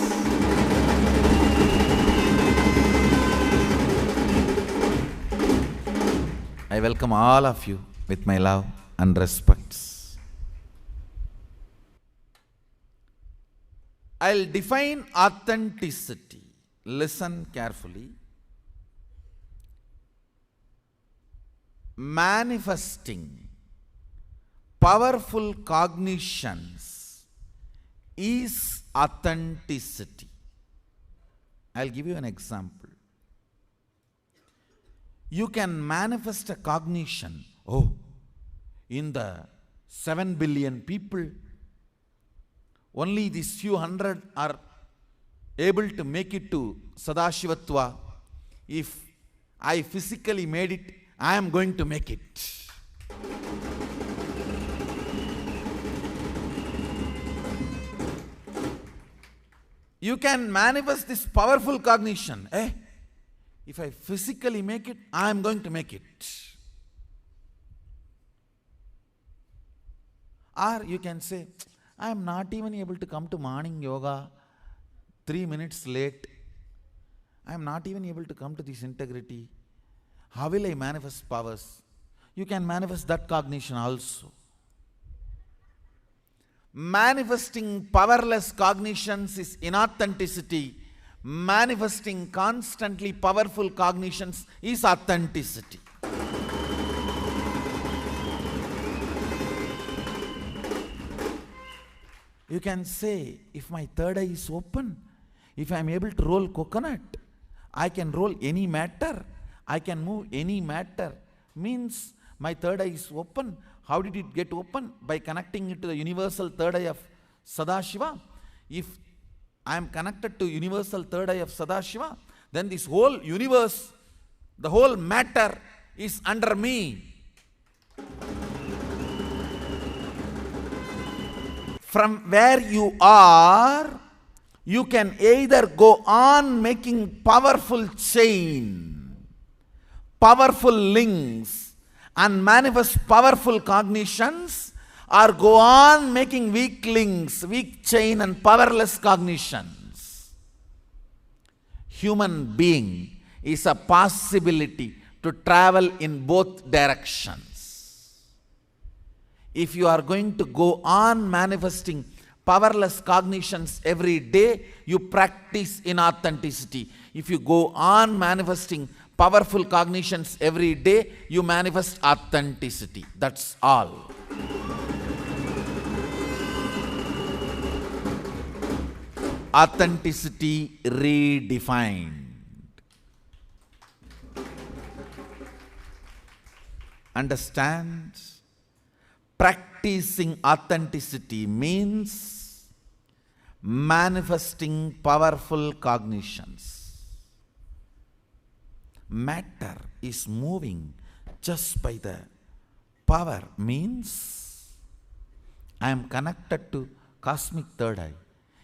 I welcome all of you with my love and respects. I'll define authenticity. Listen carefully. Manifesting powerful cognitions is authenticity. I'll give you an example. You can manifest a cognition, in the 7 billion people, only these few hundred are able to make it to Sadashivatva. If I physically made it, I am going to make it. You can manifest this powerful cognition. If I physically make it, I am going to make it. Or you can say, I am not even able to come to morning yoga 3 minutes late. I am not even able to come to this integrity. How will I manifest powers? You can manifest that cognition also. Manifesting powerless cognitions is inauthenticity. Manifesting constantly powerful cognitions is authenticity. You can say, if my third eye is open, if I am able to roll coconut, I can roll any matter, I can move any matter. Means my third eye is open. How did it get open? By connecting it to the universal third eye of Sadashiva. If I am connected to universal third eye of Sadashiva, then this whole universe, the whole matter is under me. From where you are, you can either go on making powerful chain, powerful links, and manifest powerful cognitions, or go on making weak links, weak chain, and powerless cognitions. Human being is a possibility to travel in both directions. If you are going to go on manifesting powerless cognitions every day, you practice inauthenticity. If you go on manifesting powerful cognitions every day, you manifest authenticity. That's all. Authenticity redefined. Understand? Practicing authenticity means Manifesting Powerful Cognitions. Matter is moving just by the power, means I am connected to cosmic third eye.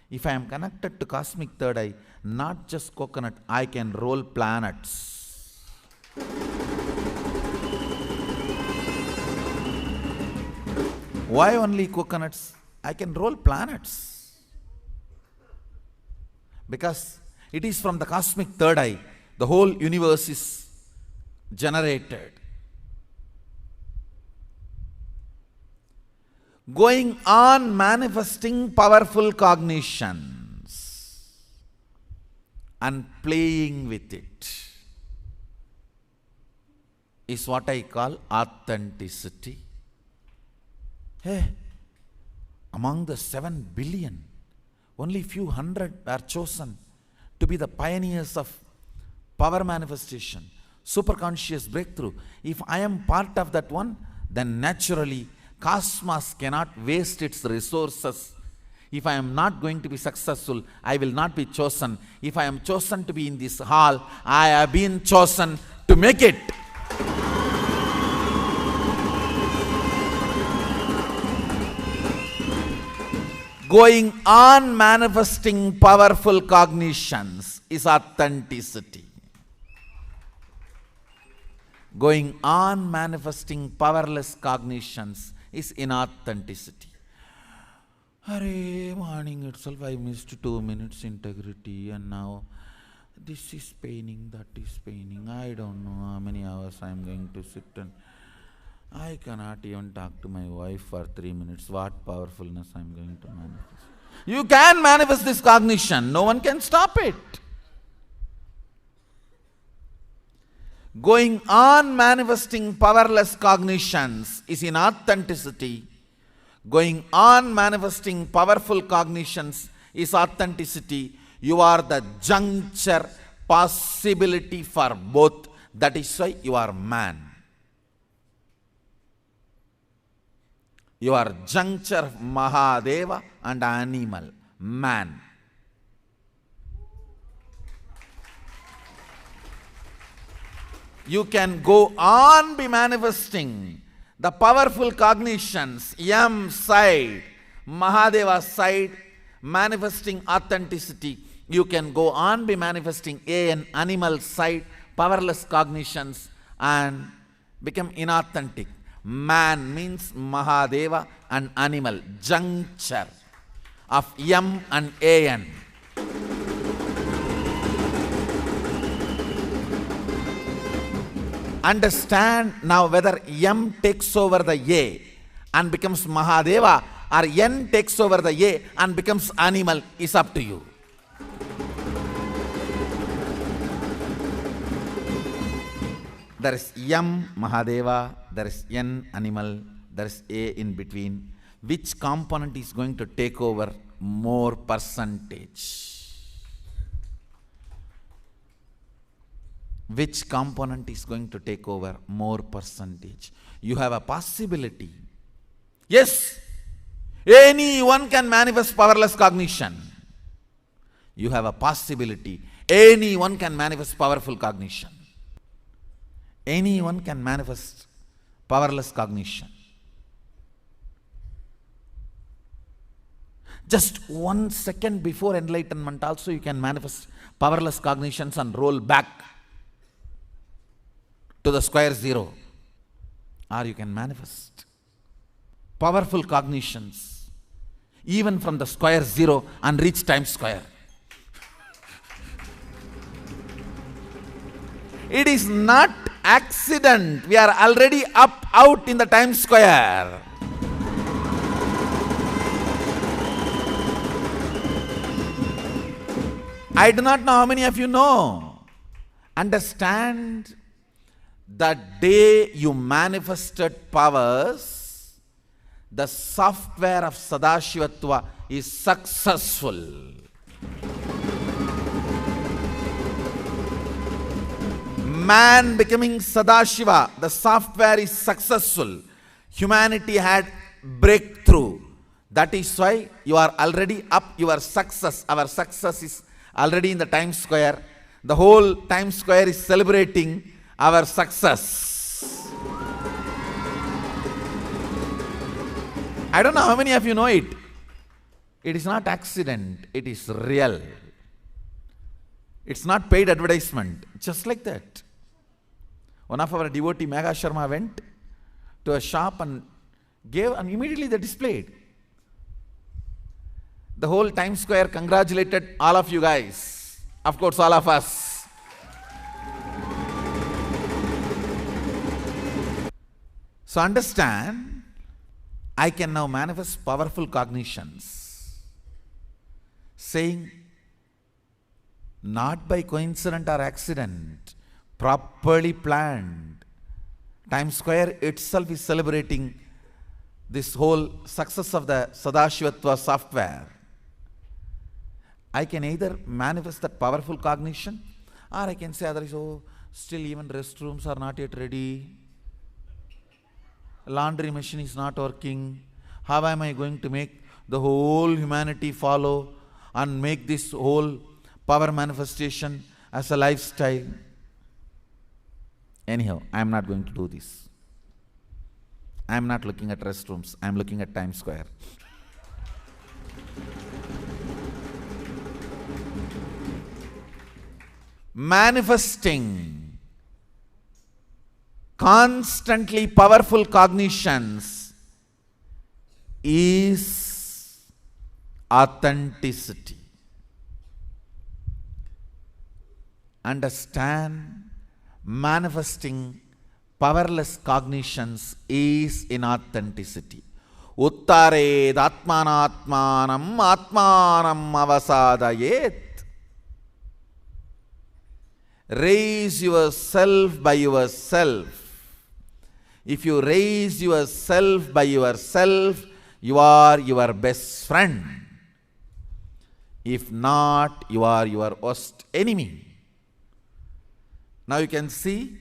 If I am connected to cosmic third eye, not just coconut, I can roll planets. Why only coconuts? I can roll planets. Because it is from the cosmic third eye, the whole universe is generated. Going on manifesting powerful cognitions and playing with it is what I call authenticity. Hey, among the 7 billion, only few hundred are chosen to be the pioneers of power manifestation, superconscious breakthrough. If I am part of that one, then naturally cosmos cannot waste its resources. If I am not going to be successful, I will not be chosen. If I am chosen to be in this hall, I have been chosen to make it. Going on manifesting powerful cognitions is authenticity. Going on manifesting powerless cognitions is inauthenticity. Hare, morning itself I missed 2 minutes integrity, and now this is paining, that is paining. I don't know how many hours I am going to sit, and I cannot even talk to my wife for 3 minutes. What powerfulness I am going to manifest. You can manifest this cognition. No one can stop it. Going on manifesting powerless cognitions is inauthenticity. Going on manifesting powerful cognitions is authenticity. You are the juncture possibility for both. That is why you are man. You are juncture of Mahadeva and animal, man. You can go on be manifesting the powerful cognitions, Yam side, Mahadeva side, manifesting authenticity. You can go on be manifesting an animal side, powerless cognitions, and become inauthentic. Man means Mahadeva and animal, juncture of Yam and An. Understand now whether Yam takes over the A and becomes Mahadeva, or N takes over the A and becomes animal, is up to you. There is Yam Mahadeva, there is N animal, there is A in between. Which component is going to take over more percentage? Which component is going to take over more percentage? You have a possibility. Yes, anyone can manifest powerless cognition. You have a possibility. Anyone can manifest powerful cognition. Anyone can manifest powerless cognition. Just 1 second before enlightenment also you can manifest powerless cognitions and roll back to the square zero. Or you can manifest powerful cognitions even from the square zero and reach Times Square. It is not accident. We are already out in the Times Square. I do not know how many of you know. Understand, the day you manifested powers, the software of Sadashivatva is successful. Man becoming Sadashiva, the software is successful. Humanity had breakthrough. That is why you are already up. Your success, our success is already in the Times Square. The whole Times Square is celebrating our success. I don't know how many of you know it. It is not accident, it is real. It's not paid advertisement, just like that. One of our devotee, Megha Sharma, went to a shop and gave, and immediately they displayed. The whole Times Square congratulated all of you guys. Of course, all of us. So understand, I can now manifest powerful cognitions, saying, not by coincidence or accident, properly planned. Times Square itself is celebrating this whole success of the Sadashivatva software. I can either manifest that powerful cognition, or I can say otherwise, oh, still even restrooms are not yet ready. Laundry machine is not working. How am I going to make the whole humanity follow and make this whole power manifestation as a lifestyle? Anyhow, I am not going to do this. I am not looking at restrooms. I am looking at Times Square. Manifesting constantly powerful cognitions is authenticity. Understand, manifesting powerless cognitions is inauthenticity. Uttared atmanatmanam atmanam avasadayet. Raise yourself by yourself. If you raise yourself by yourself, you are your best friend. If not, you are your worst enemy. Now you can see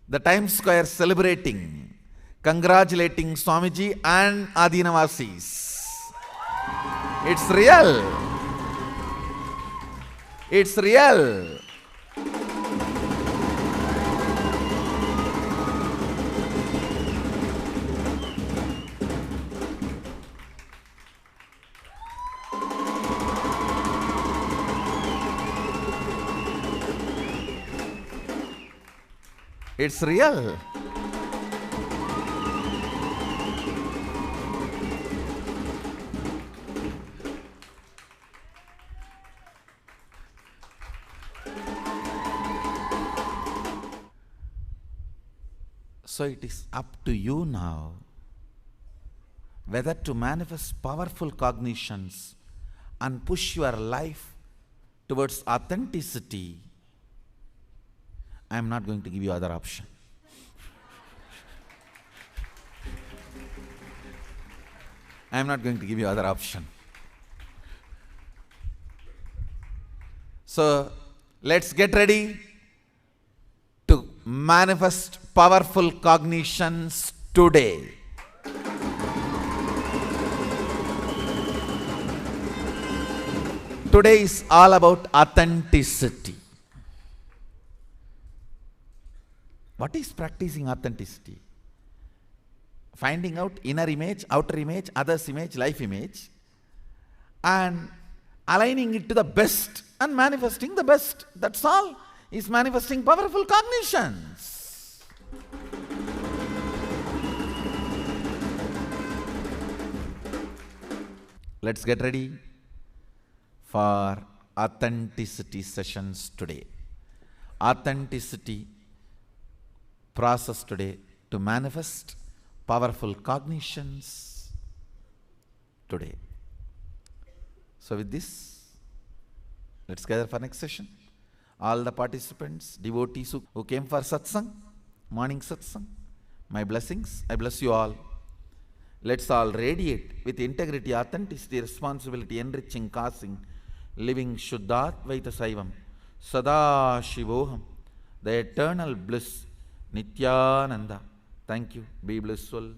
the Times Square celebrating, congratulating Swamiji and Adheenavasis. It's real. It's real. It's real. So it is up to you now whether to manifest powerful cognitions and push your life towards authenticity. I am not going to give you other option. I am not going to give you other option. So let's get ready to manifest powerful cognitions today. Today is all about authenticity. What is practicing authenticity? Finding out inner image, outer image, others image, life image, and aligning it to the best and manifesting the best. That's all is manifesting powerful cognitions. Let's get ready for authenticity sessions today. Authenticity process today to manifest powerful cognitions today. So with this, let's gather for next session. All the participants, devotees who came for satsang, morning satsang, my blessings. I bless you all. Let's all radiate with integrity, authenticity, responsibility, enriching, causing, living Shuddhadvaita Saivam, Sadashivoham, the eternal bliss, Nithyananda. Thank you. Be blissful.